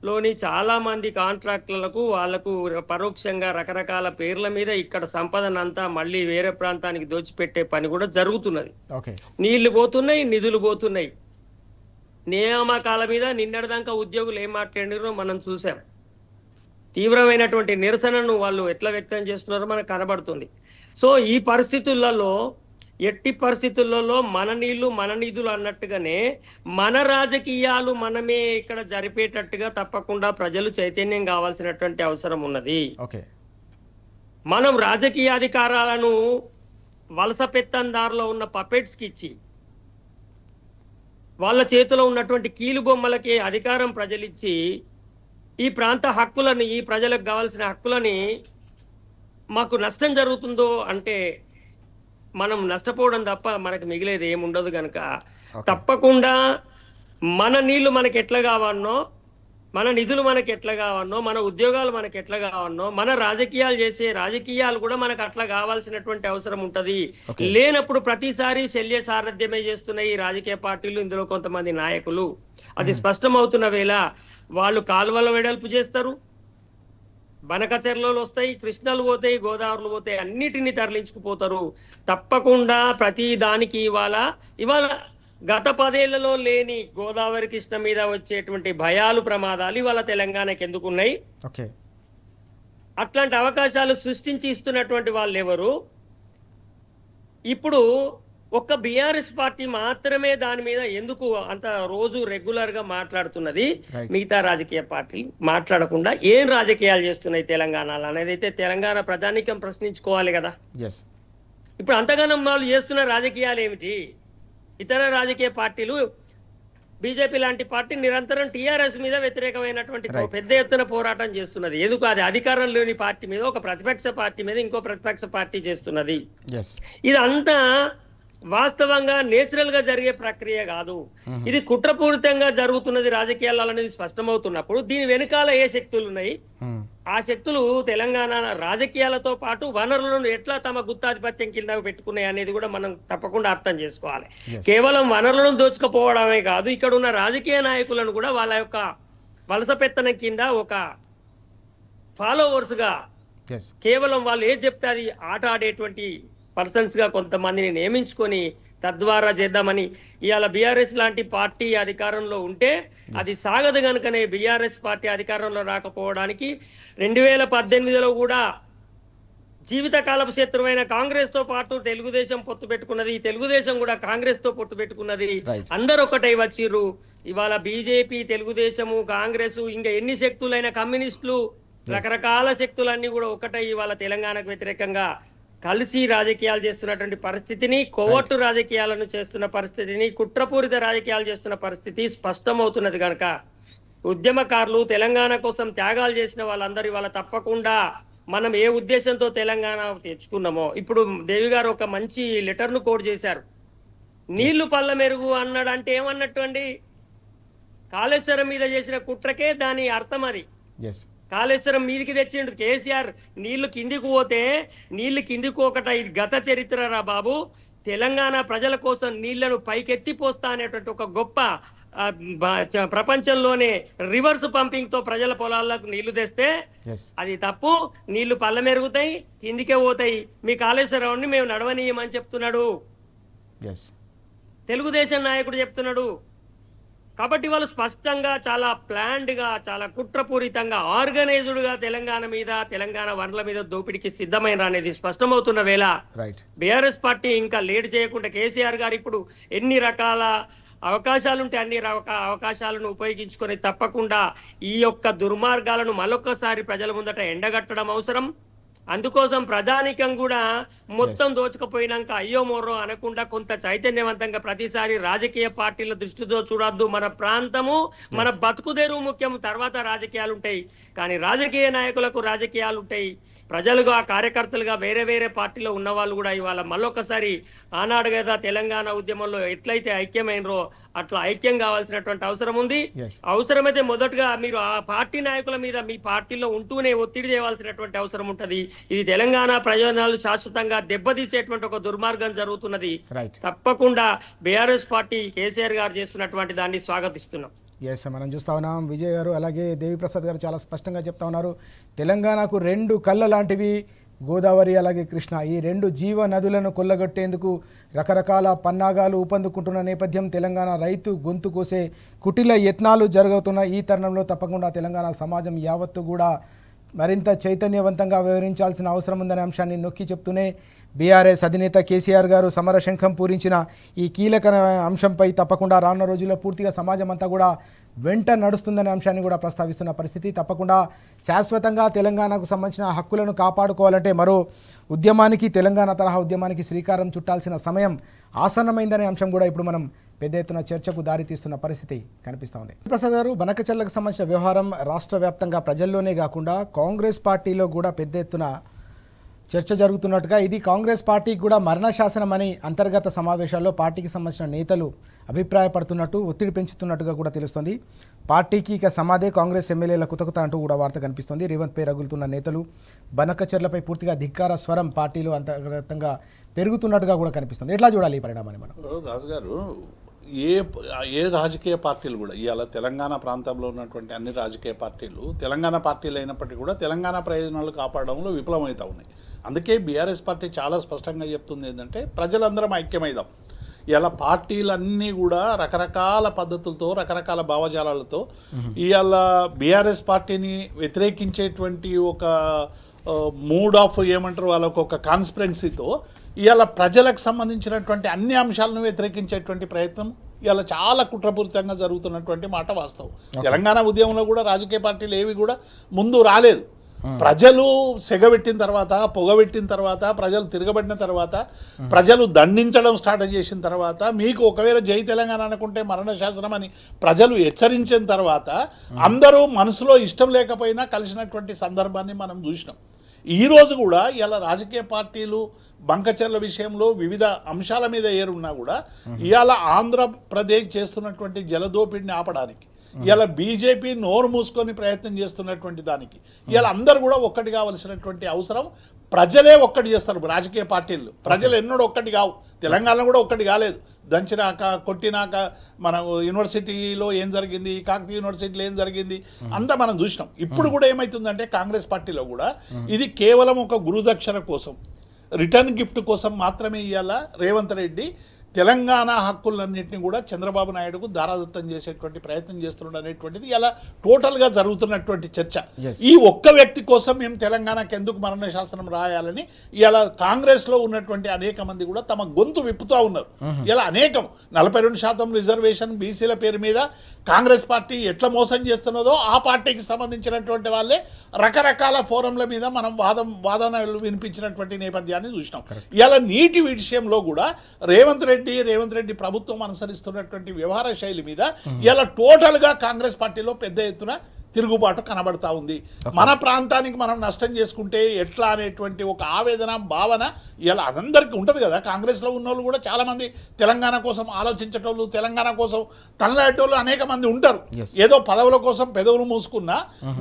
Speaker 3: లోని చాలా మంది కాంట్రాక్టులకు వాళ్లకు పరోక్షంగా రకరకాల పేర్ల మీద ఇక్కడ సంపదనంతా మళ్ళీ వేరే ప్రాంతానికి దోచిపెట్టే పని కూడా జరుగుతున్నది.
Speaker 1: ఓకే.
Speaker 3: నీళ్లు పోతున్నాయి, నిధులు పోతున్నాయి. నియామకాల మీద నిన్నటిదాకా ఉద్యోగులు ఏం మాట్లాడినారో మనం చూసాం. తీవ్రమైనటువంటి నిరసనను వాళ్ళు ఎట్లా వ్యక్తం చేస్తున్నారో మనకు కనబడుతుంది. సో ఈ పరిస్థితులలో ఎట్టి పరిస్థితులలో మన నీళ్లు మన నిధులు అన్నట్టుగానే మన రాజకీయాలు మనమే ఇక్కడ జరిపేటట్టుగా తప్పకుండా ప్రజలు చైతన్యం కావాల్సినటువంటి అవసరం ఉన్నది.
Speaker 1: ఓకే.
Speaker 3: మనం రాజకీయ అధికారాలను వలస పెత్తందారులో ఉన్న పపెట్స్కి ఇచ్చి వాళ్ళ చేతిలో ఉన్నటువంటి కీలు బొమ్మలకి అధికారం ప్రజలిచ్చి ఈ ప్రాంత హక్కులని, ఈ ప్రజలకు కావాల్సిన హక్కులని మాకు నష్టం జరుగుతుందో అంటే మనం నష్టపోవడం తప్ప మనకు మిగిలేది ఏముండదు. కనుక తప్పకుండా మన నీళ్లు మనకి ఎట్లా కావాలనో, మన నిధులు మనకి ఎట్లా కావాలనో, మన ఉద్యోగాలు మనకి ఎట్లా కావాలనో, మన రాజకీయాలు చేసే రాజకీయాలు కూడా మనకు అట్లా కావాల్సినటువంటి అవసరం ఉంటది. లేనప్పుడు ప్రతిసారి శల్య సారథ్యమే చేస్తున్న ఈ రాజకీయ పార్టీలు, ఇందులో కొంతమంది నాయకులు, అది స్పష్టమవుతున్న వేళ వాళ్ళు కాలువల వెడల్పు చేస్తారు, బనకచెర్లలో వస్తాయి, కృష్ణలు పోతాయి, గోదావరిలు పోతాయి, అన్నిటినీ తరలించుకుపోతారు. తప్పకుండా ప్రతి దానికి ఇవాళ గత 10 ఏళ్లలో లేని గోదావరి కృష్ణ మీద వచ్చేటువంటి భయాలు, ప్రమాదాలు ఇవాళ తెలంగాణకి ఎందుకున్నాయి?
Speaker 1: ఓకే.
Speaker 3: అట్లాంటి అవకాశాలు సృష్టించి ఇస్తున్నటువంటి వాళ్ళు ఎవరు? ఇప్పుడు ఒక్క బీఆర్ఎస్ పార్టీ మాత్రమే దాని మీద ఎందుకు అంత రోజు రెగ్యులర్ గా మాట్లాడుతున్నది? మిగతా రాజకీయ పార్టీలు మాట్లాడకుండా ఏం రాజకీయాలు చేస్తున్నాయి తెలంగాణలో అనేది అయితే తెలంగాణ ప్రజానీకం ప్రశ్నించుకోవాలి కదా. ఇప్పుడు అంతగానం వాళ్ళు చేస్తున్న రాజకీయాలు ఏమిటి? ఇతర రాజకీయ పార్టీలు, బీజేపీ లాంటి పార్టీ నిరంతరం టీఆర్ఎస్ మీద వ్యతిరేకమైనటువంటి పెద్ద ఎత్తున పోరాటం చేస్తున్నది. ఎందుకు? అది అధికారం లేని పార్టీ మీద, ఒక ప్రతిపక్ష పార్టీ మీద ఇంకో ప్రతిపక్ష పార్టీ చేస్తున్నది. ఇదంతా వాస్తవంగా నేచురల్ గా జరిగే ప్రక్రియ కాదు. ఇది కుట్రపూరితంగా జరుగుతున్నది రాజకీయాలలో అనేది స్పష్టమవుతున్నప్పుడు దీని వెనుకాల ఏ శక్తులు ఉన్నాయి? ఆ శక్తులు తెలంగాణ రాజకీయాలతో పాటు వనరులను ఎట్లా తమ గుత్తాధిపత్యం కింద పెట్టుకున్నాయి అనేది కూడా మనం తప్పకుండా అర్థం చేసుకోవాలి. కేవలం వనరులను దోచుకుపోవడమే కాదు, ఇక్కడ ఉన్న రాజకీయ నాయకులను కూడా వాళ్ళ యొక్క వలస పెత్తనం కింద ఒక ఫాలోవర్స్ గా కేవలం వాళ్ళు ఏం చెప్తే అది ఆట ఆడేటువంటి పర్సన్స్ గా కొంతమందిని నియమించుకొని తద్వారా చేద్దామని ఇవాళ బీఆర్ఎస్ లాంటి పార్టీ అధికారంలో ఉంటే అది సాగదు. కనుకనే బీఆర్ఎస్ పార్టీ అధికారంలో రాకపోవడానికి 2018లో కూడా జీవితకాలపు శత్రువైన కాంగ్రెస్ తో పాటు తెలుగుదేశం పొత్తు పెట్టుకున్నది. తెలుగుదేశం కూడా కాంగ్రెస్ తో పొత్తు పెట్టుకున్నది. అందరూ ఒకటై వచ్చిర్రు. ఇవాళ బీజేపీ, తెలుగుదేశము, కాంగ్రెస్, ఇంకా ఎన్ని శక్తులైన కమ్యూనిస్టులు, రకరకాల శక్తులన్నీ కూడా ఒకటై ఇవాళ తెలంగాణకు వ్యతిరేకంగా కలిసి రాజకీయాలు చేస్తున్నటువంటి పరిస్థితిని, కోవట్టు రాజకీయాలను చేస్తున్న పరిస్థితిని, కుట్రపూరిత రాజకీయాలు చేస్తున్న పరిస్థితి స్పష్టమవుతున్నది. కనుక ఉద్యమకారులు, తెలంగాణ కోసం త్యాగాలు చేసిన వాళ్ళందరూ ఇవాళ తప్పకుండా మనం ఏ ఉద్దేశంతో తెలంగాణ తెచ్చుకున్నామో, ఇప్పుడు దేవి గారు ఒక మంచి లెటర్ను కోడ్ చేశారు. నీళ్లు పళ్ళ మెరుగు అన్నాడు అంటే ఏమన్నట్టు అండి? కాళేశ్వరం మీద చేసిన కుట్రకే దాని అర్థం అది. కాళేశ్వరం మీదికి తెచ్చిండు కేసీఆర్. నీళ్లు కిందికి పోతే నీళ్లు కిందికి ఒకట, ఇది గత చరిత్ర రా బాబు. తెలంగాణ ప్రజల కోసం నీళ్లను పైకెత్తి పోస్తా అనేటువంటి ఒక గొప్ప ప్రపంచంలోనే రివర్స్ పంపింగ్ తో ప్రజల పొలాలకు నీళ్లు తెస్తే అది తప్పు. నీళ్లు పళ్ళ మెరుగుతాయి, కిందికే పోతాయి. మీ కాళేశ్వరాన్ని మేము నడవనీయమని చెప్తున్నాడు తెలుగుదేశం నాయకుడు చెప్తున్నాడు. కాబట్టి వాళ్ళు స్పష్టంగా, చాలా ప్లాన్డ్ గా, చాలా కుట్రపూరితంగా, ఆర్గనైజ్డ్ గా తెలంగాణ మీద, తెలంగాణ వనరుల మీద దోపిడీకి సిద్ధమైన అనేది స్పష్టమవుతున్న వేళ బీఆర్ఎస్ పార్టీ ఇంకా లేట్ చేయకుండా కేసీఆర్ గారు ఇప్పుడు ఎన్ని రకాల అవకాశాలుంటే అన్ని అవకాశాలను ఉపయోగించుకొని తప్పకుండా ఈ యొక్క దుర్మార్గాలను మరొకసారి ప్రజల ముందట ఎండగట్టడం అవసరం. అందుకోసం ప్రజానికం కూడా మొత్తం దోచుకుపోయినాక అయ్యో మోర్రో అనకుండా కొంత చైతన్యవంతంగా ప్రతిసారి రాజకీయ పార్టీల దృష్టితో చూడొద్దు. మన ప్రాంతము, మన బతుకుదేరు ముఖ్యం, తర్వాత రాజకీయాలు ఉంటాయి. కానీ రాజకీయ నాయకులకు రాజకీయాలు ఉంటాయి. ప్రజలుగా, కార్యకర్తలుగా వేరే వేరే పార్టీలో ఉన్న వాళ్ళు కూడా ఇవాళ మళ్ళొకసారి ఆనాడు కదా తెలంగాణ ఉద్యమంలో ఎట్లయితే ఐక్యమైనరో అట్లా ఐక్యం కావాల్సినటువంటి అవసరం ఉంది. అవసరమైతే మొదటగా మీరు ఆ పార్టీ నాయకుల మీద మీ పార్టీలో ఉంటూనే ఒత్తిడి చేయవలసినటువంటి అవసరం ఉంటది. ఇది తెలంగాణ ప్రయోజనాలు శాశ్వతంగా దెబ్బతీసేటువంటి ఒక దుర్మార్గం జరుగుతున్నది. తప్పకుండా బీఆర్ఎస్ పార్టీ కేసీఆర్ గారు చేస్తున్నటువంటి దాన్ని స్వాగతిస్తున్నాం.
Speaker 1: ఎస్, మనం చూస్తా ఉన్నాం విజయ్ గారు అలాగే దేవిప్రసాద్ గారు చాలా స్పష్టంగా చెప్తా ఉన్నారు. తెలంగాణకు 2 కళ్ళ లాంటివి గోదావరి అలాగే కృష్ణ. ఈ 2 జీవ నదులను కొల్లగొట్టేందుకు రకరకాల పన్నాగాలు ఊపందుకుంటున్న నేపథ్యం తెలంగాణ రైతు గొంతు కోసే కుటిల యత్నాలు జరుగుతున్న ఈ తరుణంలో తప్పకుండా తెలంగాణ సమాజం యావత్తు కూడా మరింత చైతన్యవంతంగా వ్యవహరించాల్సిన అవసరం ఉందనే అంశాన్ని నొక్కి చెప్తూనే బీఆర్ఎస్ అధినేత కేసీఆర్ గారు సమరశంఖం పూరించిన ఈ కీలక అంశంపై తప్పకుండా రానున్న రోజుల్లో పూర్తిగా సమాజం అంతా కూడా వెంట నడుస్తుందనే అంశాన్ని కూడా ప్రస్తావిస్తున్న పరిస్థితి. తప్పకుండా శాశ్వతంగా తెలంగాణకు సంబంధించిన హక్కులను కాపాడుకోవాలంటే మరో ఉద్యమానికి, తెలంగాణ తరహా ఉద్యమానికి శ్రీకారం చుట్టాల్సిన సమయం ఆసన్నమైందనే అంశం కూడా ఇప్పుడు మనం పెద్ద ఎత్తున చర్చకు దారితీస్తున్న పరిస్థితి కనిపిస్తూ ఉంది. ప్రసాద్ గారు, బనకచర్లకు సంబంధించిన వ్యవహారం రాష్ట్ర వ్యాప్తంగా ప్రజల్లోనే కాకుండా కాంగ్రెస్ పార్టీలో కూడా పెద్ద ఎత్తున చర్చ జరుగుతున్నట్టుగా, ఇది కాంగ్రెస్ పార్టీకి కూడా మరణశాసనం అని అంతర్గత సమావేశాల్లో పార్టీకి సంబంధించిన నేతలు అభిప్రాయపడుతున్నట్టు, ఒత్తిడి పెంచుతున్నట్టుగా కూడా తెలుస్తుంది. పార్టీకి ఇక సమాధే, కాంగ్రెస్ ఎమ్మెల్యేల కుతకుత అంటూ కూడా వార్త కనిపిస్తుంది. రేవంత్ పై రగులుతున్న నేతలు బనకచర్లపై పూర్తిగా ధిక్కార స్వరం పార్టీలో అంతర్గతంగా పెరుగుతున్నట్టుగా కూడా కనిపిస్తుంది. ఎట్లా చూడాలి ఈ పరిణామాన్ని మనం?
Speaker 2: రాజుగారు, ఏ రాజకీయ పార్టీలు కూడా ఇవాళ తెలంగాణ ప్రాంతంలో ఉన్నటువంటి అన్ని రాజకీయ పార్టీలు తెలంగాణ పార్టీలు అయినప్పటికీ కూడా తెలంగాణ ప్రయోజనాలు కాపాడడంలో విఫలమవుతా ఉన్నాయి. అందుకే బీఆర్ఎస్ పార్టీ చాలా స్పష్టంగా చెప్తుంది ఏంటంటే ప్రజలందరం ఐక్యమైదాం. ఇలా పార్టీలన్నీ కూడా రకరకాల పద్ధతులతో, రకరకాల భావజాలాలతో ఇవాళ బీఆర్ఎస్ పార్టీని వ్యతిరేకించేటువంటి ఒక మూడ్ ఆఫ్ ఏమంటారు వాళ్ళకు ఒక కాన్స్పిరెన్సీతో ఇవాళ ప్రజలకు సంబంధించినటువంటి అన్ని అంశాలను వ్యతిరేకించేటువంటి ప్రయత్నం ఇవాళ చాలా కుట్రపూరితంగా జరుగుతున్నటువంటి మాట వాస్తవం. తెలంగాణ ఉద్యమంలో కూడా రాజకీయ పార్టీలు ఏవి కూడా ముందు రాలేదు. ప్రజలు సెగబెట్టిన తర్వాత, పొగబెట్టిన తర్వాత, ప్రజలు తిరగబడిన తర్వాత, ప్రజలు దండించడం స్టార్ట్ చేసిన తర్వాత, మీకు ఒకవేళ జై తెలంగాణ అనుకుంటే మరణ శాసనం అని ప్రజలు హెచ్చరించిన తర్వాత అందరూ మనసులో ఇష్టం లేకపోయినా కలిసినటువంటి సందర్భాన్ని మనం చూసినాం. ఈరోజు కూడా ఇలా రాజకీయ పార్టీలు బంకచర్ల విషయంలో వివిధ అంశాల మీద ఏరున్నా కూడా ఇవాళ ఆంధ్రప్రదేశ్ చేస్తున్నటువంటి జలదోపిడిని ఆపడానికి, ఇలా బీజేపీ నోరు మూసుకొని ప్రయత్నం చేస్తున్నటువంటి దానికి ఇలా అందరూ కూడా ఒక్కటి కావలసినటువంటి అవసరం. ప్రజలే ఒక్కటి చేస్తారు రాజకీయ పార్టీలు. ప్రజలు ఎన్నడూ ఒక్కటి కావు. తెలంగాణ కూడా ఒక్కటి కాలేదు. దంచినాక, కొట్టినాక మన యూనివర్సిటీలో ఏం జరిగింది, కాకతీయ యూనివర్సిటీలో ఏం జరిగింది అంతా మనం చూసినాం. ఇప్పుడు కూడా ఏమవుతుందంటే కాంగ్రెస్ పార్టీలో కూడా ఇది కేవలం ఒక గురుదక్షిణ కోసం, రిటర్న్ గిఫ్ట్ కోసం మాత్రమే ఇవాళ రేవంత్ రెడ్డి తెలంగాణ హక్కులన్నింటినీ కూడా చంద్రబాబు నాయుడుకు దారాదత్తం చేసేటువంటి ప్రయత్నం చేస్తున్నాడు అనేటువంటిది ఇలా టోటల్గా జరుగుతున్నటువంటి చర్చ. ఈ ఒక్క వ్యక్తి కోసం మేము తెలంగాణకు ఎందుకు మరణ శాసనం రాయాలని ఇలా కాంగ్రెస్లో ఉన్నటువంటి అనేక మంది కూడా తమ గొంతు విప్పుతూ ఉన్నారు. ఇలా అనేకం 42% రిజర్వేషన్ బీసీల పేరు మీద కాంగ్రెస్ పార్టీ ఎట్లా మోసం చేస్తున్నదో ఆ పార్టీకి సంబంధించినటువంటి వాళ్ళే రకరకాల ఫోరంల మీద మనం వాదనలు వినిపించినటువంటి నేపథ్యాన్ని చూసినాం. ఇలా నీటి విషయంలో కూడా రేవంత్ రెడ్డి ప్రభుత్వం అనుసరిస్తున్నటువంటి వ్యవహార శైలి మీద ఇలా టోటల్గా కాంగ్రెస్ పార్టీలో పెద్ద ఎత్తున తిరుగుబాటు కనబడతా ఉంది. మన ప్రాంతానికి మనం నష్టం చేసుకుంటే ఎట్లా అనేటువంటి ఒక ఆవేదన, భావన ఇలా అందరికీ ఉంటుంది కదా. కాంగ్రెస్లో ఉన్న వాళ్ళు కూడా చాలామంది తెలంగాణ కోసం ఆలోచించేటోళ్ళు, తెలంగాణ కోసం తనలాడేటోళ్ళు అనేక మంది ఉంటారు. ఏదో పదవుల కోసం పెదవులు మూసుకున్న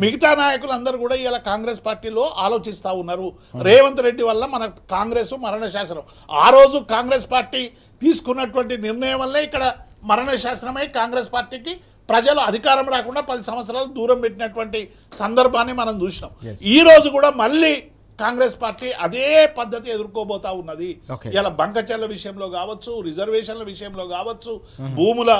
Speaker 2: మిగతా నాయకులందరూ కూడా ఇలా కాంగ్రెస్ పార్టీలో ఆలోచిస్తూ ఉన్నారు. రేవంత్ రెడ్డి వల్ల మన కాంగ్రెస్ మరణ శాసనం, ఆ రోజు కాంగ్రెస్ పార్టీ తీసుకున్నటువంటి నిర్ణయం వల్లే ఇక్కడ మరణ శాసనమై కాంగ్రెస్ పార్టీకి ప్రజలు అధికారం రాకుండా 10 సంవత్సరాలు దూరం పెట్టినటువంటి సందర్భాన్ని మనం చూసినాం. ఈ రోజు కూడా మళ్ళీ కాంగ్రెస్ పార్టీ అదే పద్ధతి ఎదుర్కోబోతా ఉన్నది. ఇలా బంకచర్ల విషయంలో కావచ్చు, రిజర్వేషన్ల విషయంలో కావచ్చు, భూముల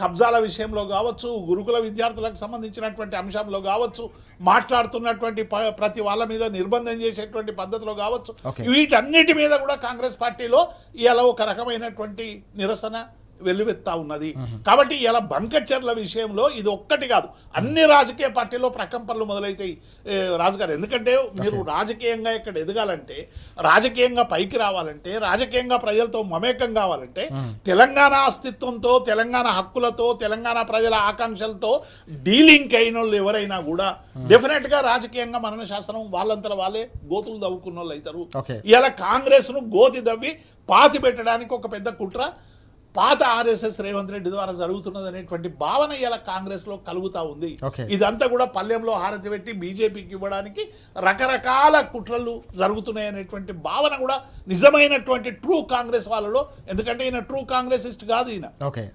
Speaker 2: కబ్జాల విషయంలో కావచ్చు, గురుకుల విద్యార్థులకు సంబంధించినటువంటి అంశంలో కావచ్చు, మాట్లాడుతున్నటువంటి ప్రతి వాళ్ళ మీద నిర్బంధం చేసేటువంటి పద్ధతిలో కావచ్చు, వీటన్నిటి మీద కూడా కాంగ్రెస్ పార్టీలో ఇలా ఒక రకమైనటువంటి నిరసన వెల్లువెత్తా ఉన్నది. కాబట్టి ఇలా బంకచర్ల విషయంలో ఇది ఒక్కటి కాదు, అన్ని రాజకీయ పార్టీల్లో ప్రకంపనలు మొదలైతాయి రాజుగారు. ఎందుకంటే మీరు రాజకీయంగా ఇక్కడ ఎదగాలంటే, రాజకీయంగా పైకి రావాలంటే, రాజకీయంగా ప్రజలతో మమేకం కావాలంటే, తెలంగాణ అస్తిత్వంతో, తెలంగాణ హక్కులతో, తెలంగాణ ప్రజల ఆకాంక్షలతో డీలింగ్ అయిన వాళ్ళు ఎవరైనా కూడా డెఫినెట్ గా రాజకీయంగా మరణ శాసనం వాళ్ళంతలో వాళ్ళే గోతులు దవ్వుకున్న వాళ్ళు అవుతారు. ఇలా కాంగ్రెస్ ను గోతి దవ్వి పాతి పెట్టడానికి ఒక పెద్ద కుట్ర పాత ఆర్ఎస్ఎస్ రేవంత్ రెడ్డి ద్వారా జరుగుతున్నది అనేటువంటి భావన ఇలా కాంగ్రెస్ లో కలుగుతా ఉంది. ఇదంతా కూడా పల్లెంలో హారతి పెట్టి బీజేపీకి ఇవ్వడానికి రకరకాల కుట్రలు జరుగుతున్నాయి అనేటువంటి భావన కూడా నిజమైనటువంటి ట్రూ కాంగ్రెస్ వాళ్ళలో. ఎందుకంటే ఈయన ట్రూ కాంగ్రెసిస్ట్ కాదు. ఈయన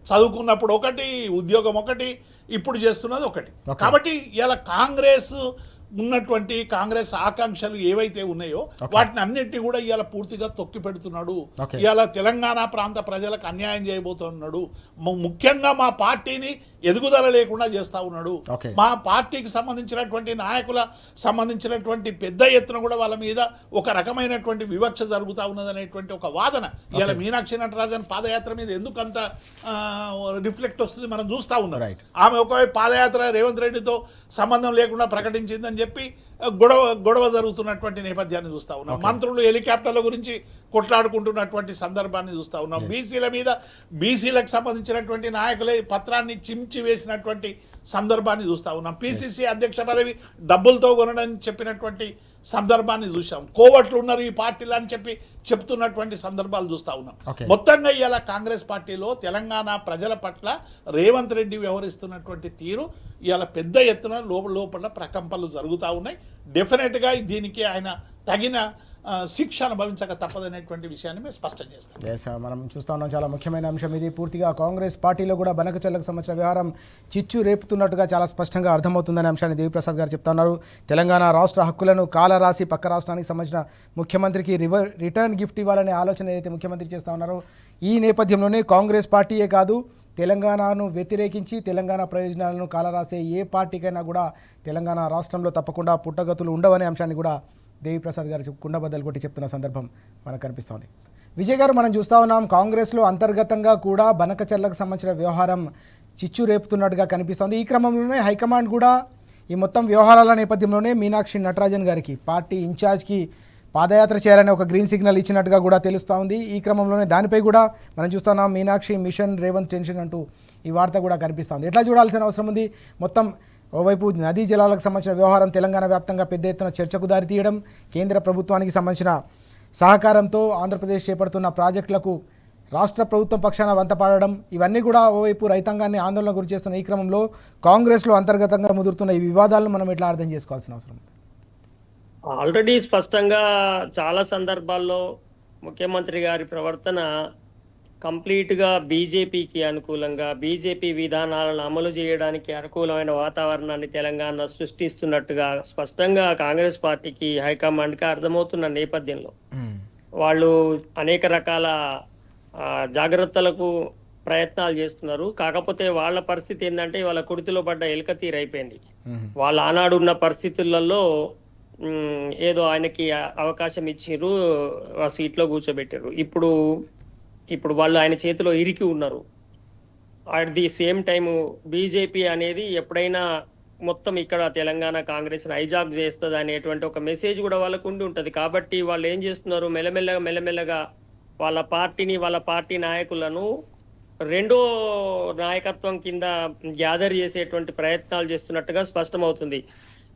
Speaker 2: చదువుకున్నప్పుడు ఒకటి, ఉద్యోగం ఒకటి, ఇప్పుడు చేస్తున్నది ఒకటి. కాబట్టి ఇలా కాంగ్రెస్ ఆకాంక్షలు ఏవైతే ఉన్నాయో వాటిని అన్నిటిని కూడా ఇవాళ పూర్తిగా తొక్కి పెడుతున్నాడు. ఇవాళ తెలంగాణ ప్రాంత ప్రజలకు అన్యాయం చేయబోతున్నాడు. ముఖ్యంగా మా పార్టీని ఎదుగుదల లేకుండా చేస్తా ఉన్నాడు. మా పార్టీకి సంబంధించినటువంటి నాయకుల సంబంధించినటువంటి పెద్ద ఎత్తున కూడా వాళ్ళ మీద ఒక రకమైనటువంటి వివక్ష జరుగుతూ ఉన్నదనేటువంటి ఒక వాదన ఇవాళ మీనాక్షి నటరాజన్ పాదయాత్ర మీద ఎందుకంత రిఫ్లెక్ట్ వస్తుంది మనం చూస్తూ ఉన్నాం. ఆమె ఒకవైపు పాదయాత్ర రేవంత్ రెడ్డితో సంబంధం లేకుండా ప్రకటించిందని చెప్పి గొడవ జరుగుతున్నటువంటి నేపథ్యాన్ని చూస్తూ ఉన్నాం. మంత్రులు హెలికాప్టర్ల గురించి కొట్లాడుకుంటున్నటువంటి సందర్భాన్ని చూస్తూ ఉన్నాం. బీసీలకు సంబంధించినటువంటి నాయకులే పత్రాన్ని చించి వేసినటువంటి సందర్భాన్ని చూస్తూ ఉన్నాం. పిసిసి అధ్యక్ష పదవి డబ్బులతో కొనడని చెప్పినటువంటి సందర్భాన్ని చూసాం. కోవట్లు ఉన్నారు ఈ పార్టీలు అని చెప్తున్నటువంటి సందర్భాలు చూస్తూ ఉన్నాం. మొత్తంగా ఇవాళ కాంగ్రెస్ పార్టీలో తెలంగాణ ప్రజల పట్ల రేవంత్ రెడ్డి వ్యవహరిస్తున్నటువంటి తీరు ఇవాళ పెద్ద ఎత్తున లోపల ప్రకంపనలు జరుగుతూ ఉన్నాయి. డెఫినెట్గా దీనికి ఆయన తగిన శిక్ష అనుభవించక తప్పదనేటువంటి విషయాన్ని మేము స్పష్టం చేస్తాం.
Speaker 1: మనం చూస్తా ఉన్నాం, చాలా ముఖ్యమైన అంశం ఇది. పూర్తిగా కాంగ్రెస్ పార్టీలో కూడా బనకచెర్లకు సంబంధించిన వ్యవహారం చిచ్చు రేపుతున్నట్టుగా చాలా స్పష్టంగా అర్థమవుతుందనే అంశాన్ని దేవిప్రసాద్ గారు చెప్తా ఉన్నారు. తెలంగాణ రాష్ట్ర హక్కులను కాలరాసి పక్క రాష్ట్రానికి సంబంధించిన ముఖ్యమంత్రికి రిటర్న్ గిఫ్ట్ ఇవ్వాలనే ఆలోచన ఏదైతే ముఖ్యమంత్రి చేస్తూ ఉన్నారో ఈ నేపథ్యంలోనే కాంగ్రెస్ పార్టీయే కాదు, తెలంగాణను వ్యతిరేకించి తెలంగాణ ప్రయోజనాలను కాలరాసే ఏ పార్టీకైనా కూడా తెలంగాణ రాష్ట్రంలో తప్పకుండా పుట్టగతులు ఉండవనే అంశాన్ని కూడా దేవిప్రసాద్ గారు కుండబద్దలు కొట్టి చెప్తున్న సందర్భం మనకు కనిపిస్తోంది. విజయ్ గారు, మనం చూస్తూ ఉన్నాం కాంగ్రెస్లో అంతర్గతంగా కూడా బనకచెర్లకు సంబంధించిన వ్యవహారం చిచ్చు రేపుతున్నట్టుగా కనిపిస్తోంది. ఈ క్రమంలోనే హైకమాండ్ కూడా ఈ మొత్తం వ్యవహారాల నేపథ్యంలోనే మీనాక్షి నటరాజన్ గారికి పార్టీ ఇన్ఛార్జ్కి పాదయాత్ర చేయాలని ఒక గ్రీన్ సిగ్నల్ ఇచ్చినట్టుగా కూడా తెలుస్తూ ఉంది. ఈ క్రమంలోనే దానిపై కూడా మనం చూస్తున్నాం మీనాక్షి మిషన్ రేవంత్ టెన్షన్ అంటూ ఈ వార్త కూడా కనిపిస్తోంది. ఎట్లా చూడాల్సిన అవసరం ఉంది? మొత్తం ఓవైపు నదీ జలాలకు సంబంధించిన వ్యవహారం తెలంగాణ వ్యాప్తంగా పెద్ద ఎత్తున చర్చకు దారితీయడం, కేంద్ర ప్రభుత్వానికి సంబంధించిన సహకారంతో ఆంధ్రప్రదేశ్ చేపడుతున్న ప్రాజెక్టులకు రాష్ట్ర ప్రభుత్వం పక్షాన వంతపాడడం, ఇవన్నీ కూడా ఓవైపు రైతాంగాన్ని ఆందోళన గురి చేస్తున్న ఈ క్రమంలో కాంగ్రెస్లో అంతర్గతంగా ముదురుతున్న ఈ వివాదాలను మనం ఎట్లా అర్థం చేసుకోవాల్సిన అవసరం ఉంది?
Speaker 3: ఆల్రెడీ స్పష్టంగా చాలా సందర్భాల్లో ముఖ్యమంత్రి గారి ప్రవర్తన కంప్లీట్గా బీజేపీకి అనుకూలంగా, బీజేపీ విధానాలను అమలు చేయడానికి అనుకూలమైన వాతావరణాన్ని తెలంగాణ సృష్టిస్తున్నట్టుగా స్పష్టంగా కాంగ్రెస్ పార్టీకి హైకమాండ్కి అర్థమవుతున్న నేపథ్యంలో వాళ్ళు అనేక రకాల జాగ్రత్తలకు ప్రయత్నాలు చేస్తున్నారు. కాకపోతే వాళ్ళ పరిస్థితి ఏంటంటే వాళ్ళ కుడితిలో పడ్డ ఎలుక తీరైపోయింది. వాళ్ళ ఆనాడు ఉన్న పరిస్థితులలో ఏదో ఆయనకి అవకాశం ఇచ్చిర్రు, ఆ సీట్లో కూర్చోబెట్టారు. ఇప్పుడు వాళ్ళు ఆయన చేతిలో ఇరికి ఉన్నారు. At the same time BJP అనేది ఎప్పుడైనా మొత్తం ఇక్కడ తెలంగాణ కాంగ్రెస్ని హైజాక్ చేస్తుంది అనేటువంటి ఒక మెసేజ్ కూడా వాళ్ళకు ఉండి ఉంటుంది. కాబట్టి వాళ్ళు ఏం చేస్తున్నారు, మెల్లమెల్లగా వాళ్ళ పార్టీని, వాళ్ళ పార్టీ నాయకులను రెండో నాయకత్వం కింద గ్యాదర్ చేసేటువంటి ప్రయత్నాలు చేస్తున్నట్టుగా స్పష్టమవుతుంది.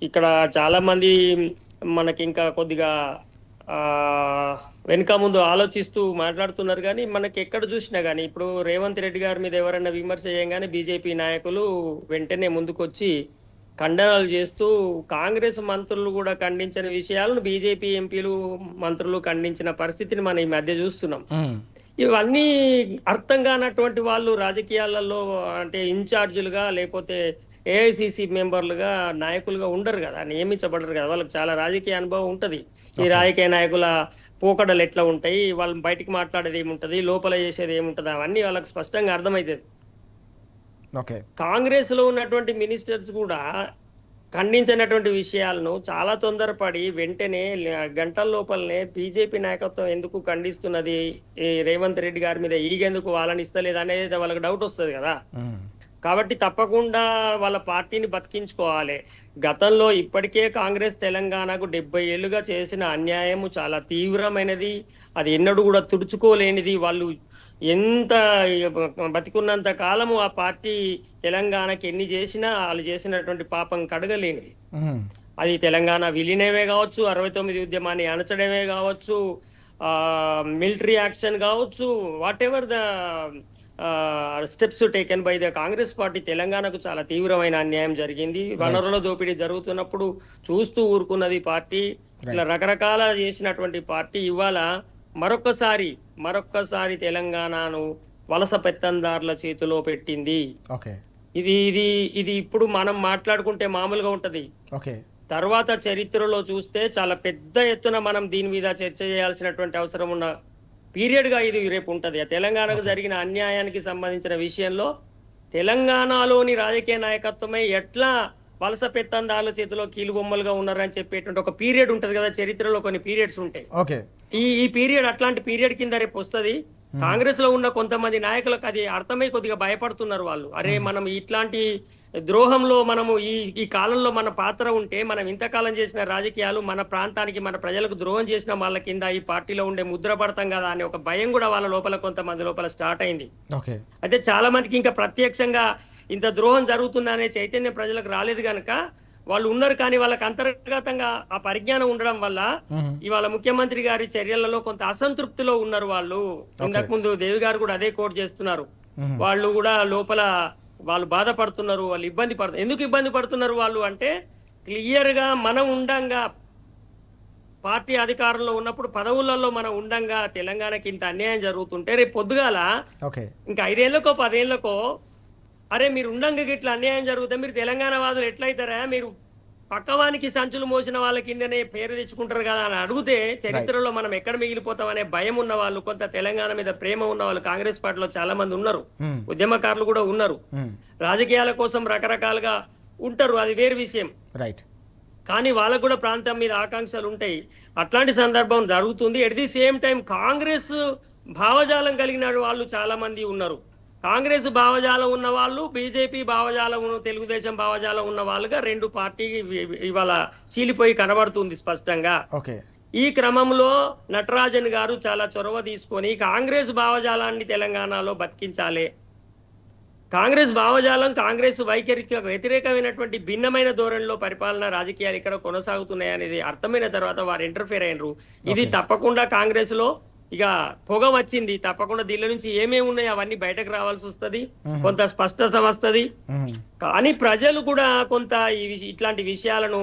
Speaker 3: ఇక్కడ చాలా మంది మనకి ఇంకా కొద్దిగా వెనుక ముందు ఆలోచిస్తూ మాట్లాడుతున్నారు. కానీ మనకి ఎక్కడ చూసినా కానీ ఇప్పుడు రేవంత్ రెడ్డి గారి మీద ఎవరైనా విమర్శ చేయగానే బీజేపీ నాయకులు వెంటనే ముందుకొచ్చి ఖండనలు చేస్తూ, కాంగ్రెస్ మంత్రులు కూడా ఖండించిన విషయాలను బీజేపీ ఎంపీలు మంత్రులు ఖండించిన పరిస్థితిని మనం ఈ మధ్య చూస్తున్నాం. ఇవన్నీ అర్థం కానటువంటి వాళ్ళు రాజకీయాలలో అంటే ఇన్ఛార్జీలుగా లేకపోతే ఏఐసిసి మెంబర్లుగా నాయకులుగా ఉండరు కదా, నియమించబడరు కదా. వాళ్ళకి చాలా రాజకీయ అనుభవం ఉంటుంది. ఈ రాజకీయ నాయకుల పోకడలు ఎట్లా ఉంటాయి, వాళ్ళు బయటికి మాట్లాడేది ఏముంటది, లోపల చేసేది ఏముంటది, అవన్నీ వాళ్ళకి స్పష్టంగా అర్థమవుతుంది. కాంగ్రెస్ లో ఉన్నటువంటి మినిస్టర్స్ కూడా ఖండించినటువంటి విషయాలను చాలా తొందరపడి వెంటనే గంటల లోపలనే బీజేపీ నాయకత్వం ఎందుకు ఖండిస్తున్నది, ఈ రేవంత్ రెడ్డి గారి మీద ఈగెందుకు వాళ్ళని ఇస్తలేదు అనేది వాళ్ళకి డౌట్ వస్తుంది కదా. కాబట్టి తప్పకుండా వాళ్ళ పార్టీని బతికించుకోవాలి. గతంలో ఇప్పటికే కాంగ్రెస్ తెలంగాణకు 70 ఏళ్లుగా చేసిన అన్యాయము చాలా తీవ్రమైనది, అది ఎన్నడూ కూడా తుడుచుకోలేనిది. వాళ్ళు ఎంత బతికున్నంత కాలము ఆ పార్టీ తెలంగాణకి ఎన్ని చేసినా వాళ్ళు చేసినటువంటి పాపం కడగలేనిది. అది తెలంగాణ విలీనమే కావచ్చు, 69 ఉద్యమాన్ని అణచడమే కావచ్చు, మిలిటరీ యాక్షన్ కావచ్చు, what ever the steps taken by the Congress party, తెలంగాణకు చాలా తీవ్రమైన అన్యాయం జరిగింది. వనరుల దోపిడీ జరుగుతున్నప్పుడు చూస్తూ ఊరుకున్నది పార్టీ. ఇట్లా రకరకాల చేసినటువంటి పార్టీ ఇవాళ మరొక్కసారి తెలంగాణను వలస పెత్తందారుల చేతిలో పెట్టింది. ఇది ఇది ఇది ఇప్పుడు మనం మాట్లాడుకుంటే మామూలుగా ఉంటది.
Speaker 1: ఓకే.
Speaker 3: తర్వాత చరిత్రలో చూస్తే చాలా పెద్ద ఎత్తున మనం దీని మీద చర్చ చేయాల్సినటువంటి అవసరం ఉన్న పీరియడ్ గా ఇది రేపు ఉంటది. తెలంగాణకు జరిగిన అన్యాయానికి సంబంధించిన విషయంలో తెలంగాణలోని రాజకీయ నాయకత్వమే ఎట్లా వలస పెత్తందాల చేతిలో కీలుబొమ్మలుగా ఉన్నారని చెప్పేటువంటి ఒక పీరియడ్ ఉంటది కదా, చరిత్రలో కొన్ని పీరియడ్స్ ఉంటాయి.
Speaker 1: ఓకే.
Speaker 3: ఈ పీరియడ్ అట్లాంటి పీరియడ్ కింద రేపు వస్తుంది. కాంగ్రెస్ లో ఉన్న కొంతమంది నాయకులకు అది అర్థమై కొద్దిగా భయపడుతున్నారు వాళ్ళు. అరే మనం ఇట్లాంటి ద్రోహంలో మనము ఈ కాలంలో మన పాత్ర ఉంటే, మనం ఇంతకాలం చేసిన రాజకీయాలు మన ప్రాంతానికి మన ప్రజలకు ద్రోహం చేసిన వాళ్ళ కింద ఈ పార్టీలో ఉండే ముద్ర పడతాం కదా అనే ఒక భయం కూడా వాళ్ళ లోపల కొంతమంది లోపల స్టార్ట్ అయింది.
Speaker 1: ఓకే.
Speaker 3: అయితే చాలా మందికి ఇంకా ప్రత్యక్షంగా ఇంత ద్రోహం జరుగుతుందనే చైతన్యం ప్రజలకు రాలేదు కనుక వాళ్ళు ఉన్నారు. కానీ వాళ్ళకి అంతర్గతంగా ఆ పరిజ్ఞానం ఉండడం వల్ల ఇవాళ ముఖ్యమంత్రి గారి చర్యలలో కొంత అసంతృప్తిలో ఉన్నారు వాళ్ళు. ఇంతకు ముందు దేవి గారు కూడా అదే కోట్ చేస్తున్నారు. వాళ్ళు కూడా లోపల వాళ్ళు బాధపడుతున్నారు, వాళ్ళు ఇబ్బంది పడుతున్నారు. ఎందుకు ఇబ్బంది పడుతున్నారు వాళ్ళు అంటే, క్లియర్ గా మనం ఉండంగా పార్టీ అధికారంలో ఉన్నప్పుడు పదవులలో మనం ఉండంగా తెలంగాణకి ఇంత అన్యాయం జరుగుతుంటే రేపు పొద్దుగాల ఇంకా 5 ఏళ్లకో 10 ఏళ్లకో అరే మీరు ఉండంగా ఇట్లా అన్యాయం జరుగుతే మీరు తెలంగాణ వాదులు ఎట్లయితారా, మీరు పక్కవానికి సంచులు మోసిన వాళ్ళ కిందనే పేరు తెచ్చుకుంటారు కదా అని అడిగితే చరిత్రలో మనం ఎక్కడ మిగిలిపోతాం అనే భయం ఉన్న వాళ్ళు, కొంత తెలంగాణ మీద ప్రేమ ఉన్న వాళ్ళు కాంగ్రెస్ పార్టీలో చాలా మంది ఉన్నారు. ఉద్యమకారులు కూడా ఉన్నారు. రాజకీయాల కోసం రకరకాలుగా ఉంటారు, అది వేరు విషయం. కానీ వాళ్ళకు కూడా ప్రాంతం మీద ఆకాంక్షలు ఉంటాయి. అట్లాంటి సందర్భం జరుగుతుంది. At the same time Congress భావజాలం కలిగిన వాళ్ళు చాలా మంది ఉన్నారు. కాంగ్రెస్ భావజాలం ఉన్న వాళ్ళు, బీజేపీ భావజాలం, తెలుగుదేశం భావజాలం ఉన్న వాళ్ళుగా రెండు పార్టీ ఇవాళ చీలిపోయి కనబడుతుంది స్పష్టంగా. ఈ క్రమంలో నటరాజన్ గారు చాలా చొరవ తీసుకొని కాంగ్రెస్ భావజాలాన్ని తెలంగాణలో బతికించాలి, కాంగ్రెస్ భావజాలం కాంగ్రెస్ వైఖరికి వ్యతిరేకమైనటువంటి భిన్నమైన ధోరణిలో పరిపాలన రాజకీయాలు ఇక్కడ కొనసాగుతున్నాయి అనేది అర్థమైన తర్వాత వారు ఇంటర్ఫేర్ అయినరు. ఇది తప్పకుండా కాంగ్రెస్ లో ఇక పొగ వచ్చింది, తప్పకుండా దీని నుంచి ఏమేమి ఉన్నాయి అవన్నీ బయటకు రావాల్సి వస్తుంది, కొంత స్పష్టత వస్తుంది. కానీ ప్రజలు కూడా కొంత ఇట్లాంటి విషయాలను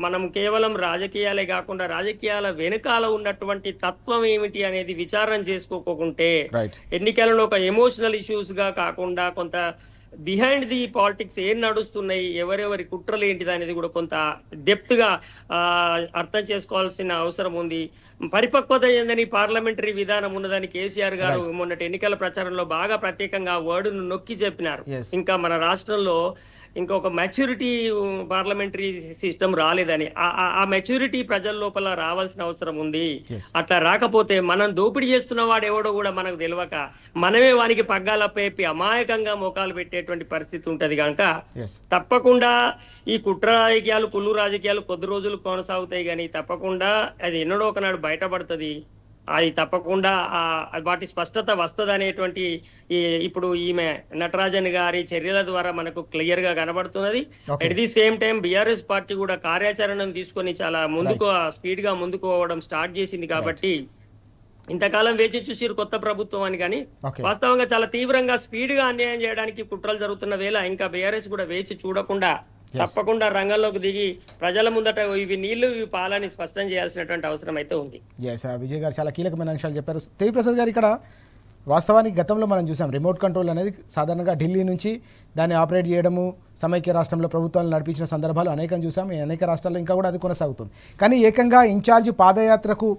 Speaker 3: మనం కేవలం రాజకీయాలే కాకుండా రాజకీయాల వెనుకాల ఉన్నటువంటి తత్వం ఏమిటి అనేది విచారణ చేసుకోకుంటే, ఎన్నికలను ఒక ఎమోషనల్ ఇష్యూస్ గా కాకుండా కొంత బిహైండ్ ది పాలిటిక్స్ ఏం నడుస్తున్నాయి, ఎవరెవరి కుట్రలు ఏంటిది అనేది కూడా కొంత డెప్త్ గా అర్థం చేసుకోవాల్సిన అవసరం ఉంది. పరిపక్వత ఏందని పార్లమెంటరీ విధానం ఉన్నదని కేసీఆర్ గారు మొన్నటి ఎన్నికల ప్రచారంలో బాగా ప్రత్యేకంగా వర్డ్ను నొక్కి చెప్పినారు. ఇంకా మన రాష్ట్రంలో ఇంకొక మెచ్యూరిటీ పార్లమెంటరీ సిస్టమ్ రాలేదని, ఆ మెచ్యూరిటీ ప్రజల లోపల రావాల్సిన అవసరం ఉంది. అట్లా రాకపోతే మనం దోపిడీ చేస్తున్న వాడు ఎవడో కూడా మనకు తెలియక మనమే వానికి పగ్గాలపేపి అమాయకంగా మోకాలు పెట్టేటువంటి పరిస్థితి ఉంటది. కనుక తప్పకుండా ఈ కుట్ర రాజకీయాలు, కుళ్ళు రాజకీయాలు కొద్ది రోజులు కొనసాగుతాయి, కానీ తప్పకుండా అది ఎన్నడో ఒకనాడు బయటపడుతుంది. అది తప్పకుండా వాటి స్పష్టత వస్తుంది అనేటువంటి ఇప్పుడు ఈమె నటరాజన్ గారి చర్యల ద్వారా మనకు క్లియర్ గా కనబడుతున్నది. At the same time BRS party కూడా కార్యాచరణను తీసుకొని చాలా ముందుకు స్పీడ్ గా ముందుకు పోవడం స్టార్ట్ చేసింది. కాబట్టి ఇంతకాలం వేచి చూసిరు కొత్త ప్రభుత్వం అని, కానీ వాస్తవంగా చాలా తీవ్రంగా స్పీడ్ గా అన్యాయం చేయడానికి కుట్రలు జరుగుతున్న వేళ ఇంకా బీఆర్ఎస్ కూడా వేచి చూడకుండా తప్పకుండా రంగంలోకి దిగి ప్రజల ముందట ఇవి నీళ్లు ఇవి పాలని స్పష్టం చేయాల్సినటువంటి అవసరం అయితే ఉంది.
Speaker 1: విజయ్ గారు చాలా కీలకమైన అంశాలు చెప్పారు. దేవిప్రసాద్ గారు, ఇక్కడ వాస్తవానికి గతంలో మనం చూసాం రిమోట్ కంట్రోల్ అనేది సాధారణంగా ఢిల్లీ నుంచి దాన్ని ఆపరేట్ చేయడము, సమైక్య రాష్ట్రంలో ప్రభుత్వాలు నడిపించిన సందర్భాలు అనేకం చూసాం. అనేక రాష్ట్రాల్లో ఇంకా కూడా అది కొనసాగుతుంది. కానీ ఏకంగా ఇన్ఛార్జ్ పాదయాత్రకు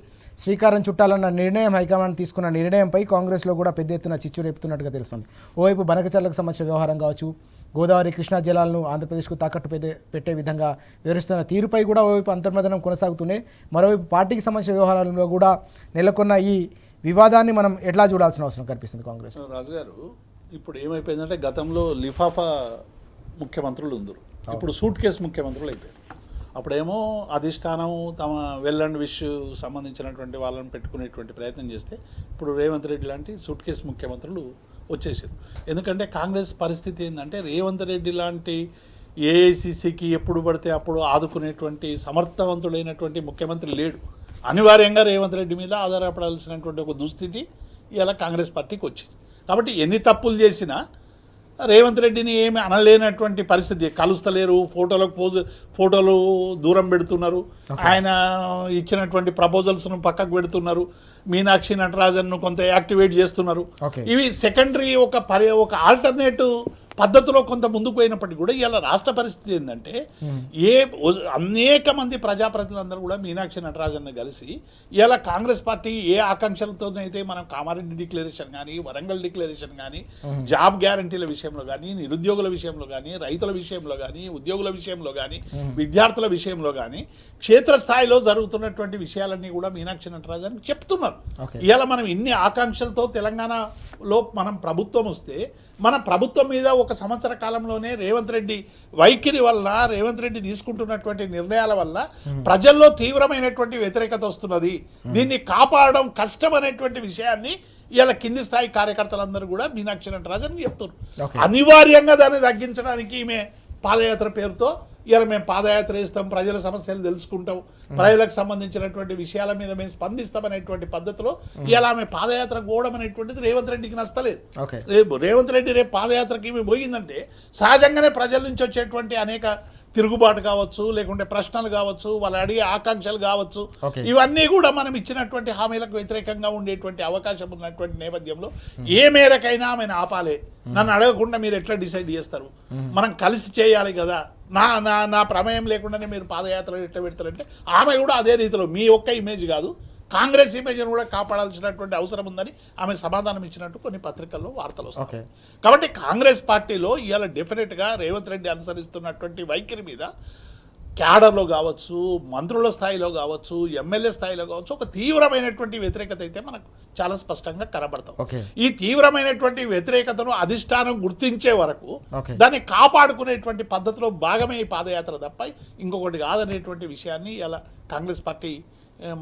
Speaker 1: శ్రీకారం చుట్టాలన్న నిర్ణయం హైకమాండ్ తీసుకున్న నిర్ణయంపై కాంగ్రెస్లో కూడా పెద్ద ఎత్తున చిచ్చు రేపుతున్నట్టుగా తెలుస్తుంది. ఓవైపు బనకచర్లకు సంబంధించిన వ్యవహారం కావచ్చు, గోదావరి కృష్ణా జలాలను ఆంధ్రప్రదేశ్కు తాకట్టు పెట్టే విధంగా వివరిస్తున్న తీరుపై కూడా ఓవైపు అంతర్మదనం కొనసాగుతూనే, మరోవైపు పార్టీకి సంబంధించిన వ్యవహారాల్లో కూడా నెలకొన్న ఈ వివాదాన్ని మనం ఎట్లా చూడాల్సిన అవసరం కనిపిస్తుంది కాంగ్రెస్?
Speaker 2: రాజు గారు, ఇప్పుడు ఏమైపోయిందంటే గతంలో లిఫాఫా ముఖ్యమంత్రులు ఉందరు, ఇప్పుడు సూట్ కేసు ముఖ్యమంత్రులు అయిపోయారు. అప్పుడేమో అధిష్టానం తమ వెల్ అండ్ విష్ సంబంధించినటువంటి వాళ్ళని పెట్టుకునేటువంటి ప్రయత్నం చేస్తే, ఇప్పుడు రేవంత్ రెడ్డి లాంటి సూట్ కేసు ముఖ్యమంత్రులు వచ్చేసారు. ఎందుకంటే కాంగ్రెస్ పరిస్థితి ఏంటంటే, రేవంత్ రెడ్డి లాంటి ఏఐసిసికి ఎప్పుడు పడితే అప్పుడు ఆదుకునేటువంటి సమర్థవంతుడైనటువంటి ముఖ్యమంత్రి లేడు. అనివార్యంగా రేవంత్ రెడ్డి మీద ఆధారపడాల్సినటువంటి ఒక దుస్థితి ఇలా కాంగ్రెస్ పార్టీకి వచ్చింది. కాబట్టి ఎన్ని తప్పులు చేసినా రేవంత్ రెడ్డిని ఏమి అనలేనటువంటి పరిస్థితి. కలుస్తలేరు, ఫోటోలు దూరం పెడుతున్నారు, ఆయన ఇచ్చినటువంటి ప్రపోజల్స్ను పక్కకు పెడుతున్నారు, మీనాక్షి నటరాజన్ను కొంత యాక్టివేట్ చేస్తున్నారు. ఇవి సెకండరీ ఒక ఆల్టర్నేటివ్ పద్ధతిలో కొంత ముందుకు పోయినప్పటికీ కూడా ఇలా రాష్ట్ర పరిస్థితి ఏంటంటే అనేక మంది ప్రజాప్రతినిధులందరూ కూడా మీనాక్షి నటరాజన్ కలిసి ఇలా కాంగ్రెస్ పార్టీ ఏ ఆకాంక్షలతోనైతే మనం కామారెడ్డి డిక్లరేషన్ కానీ వరంగల్ డిక్లరేషన్ కానీ జాబ్ గ్యారంటీల విషయంలో కానీ నిరుద్యోగుల విషయంలో కానీ రైతుల విషయంలో కానీ ఉద్యోగుల విషయంలో కానీ విద్యార్థుల విషయంలో కానీ క్షేత్రస్థాయిలో జరుగుతున్నటువంటి విషయాలన్నీ కూడా మీనాక్షి నటరాజన్ చెప్తున్నారు. ఇలా మనం ఇన్ని ఆకాంక్షలతో తెలంగాణలో మనం ప్రభుత్వం వస్తే మన ప్రభుత్వం మీద ఒక సంవత్సర కాలంలోనే రేవంత్ రెడ్డి వైఖరి వల్ల రేవంత్ రెడ్డి తీసుకుంటున్నటువంటి నిర్ణయాల వల్ల ప్రజల్లో తీవ్రమైనటువంటి వ్యతిరేకత వస్తున్నది. దీన్ని కాపాడడం కష్టం అనేటువంటి విషయాన్ని ఇలా కింది స్థాయి కార్యకర్తలందరూ కూడా మీనాక్షి నటరాజన్ చెప్తున్నారు. అనివార్యంగా దాన్ని తగ్గించడానికి ఈమె పాదయాత్ర పేరుతో ఇలా మేము పాదయాత్ర వేస్తాం, ప్రజల సమస్యలు తెలుసుకుంటాం, ప్రజలకు సంబంధించినటువంటి విషయాల మీద మేము స్పందిస్తామనేటువంటి పద్ధతిలో ఇలా ఆమె పాదయాత్ర పోవడం అనేటువంటిది రేవంత్ రెడ్డికి నచ్చలేదు. రేవంత్ రెడ్డి రేపు పాదయాత్రకి ఈమె పోయిందంటే సహజంగానే ప్రజల నుంచి వచ్చేటువంటి అనేక తిరుగుబాటు కావచ్చు, లేకుంటే ప్రశ్నలు కావచ్చు, వాళ్ళు అడిగే ఆకాంక్షలు కావచ్చు, ఇవన్నీ కూడా మనం ఇచ్చినటువంటి హామీలకు వ్యతిరేకంగా ఉండేటువంటి అవకాశం ఉన్నటువంటి నేపథ్యంలో ఏ మేరకైనా ఆమెను ఆపాలే. నన్ను అడగకుండా మీరు ఎట్లా డిసైడ్ చేస్తారు, మనం కలిసి చేయాలి కదా, నా ప్రమేయం లేకుండానే మీరు పాదయాత్ర ఎట్లా పెడతారంటే ఆమె కూడా అదే రీతిలో మీ ఒక్క ఇమేజ్ కాదు కాంగ్రెస్ ఇమేజ్ను కూడా కాపాడాల్సినటువంటి అవసరం ఉందని ఆమె సమాధానం ఇచ్చినట్టు కొన్ని పత్రికల్లో వార్తలు వస్తాయి. కాబట్టి కాంగ్రెస్ పార్టీలో ఇవాళ డెఫినెట్గా రేవంత్ రెడ్డి అనుసరిస్తున్నటువంటి వైఖరి మీద క్యాడర్లో కావచ్చు, మంత్రుల స్థాయిలో కావచ్చు, ఎమ్మెల్యే స్థాయిలో కావచ్చు ఒక తీవ్రమైనటువంటి వ్యతిరేకత అయితే మనకు చాలా స్పష్టంగా కనబడతాం. ఈ తీవ్రమైనటువంటి వ్యతిరేకతను అధిష్టానం గుర్తించే వరకు దాన్ని కాపాడుకునేటువంటి పద్ధతిలో భాగమే ఈ పాదయాత్ర తప్ప ఇంకొకటి కాదనేటువంటి విషయాన్ని ఇలా కాంగ్రెస్ పార్టీ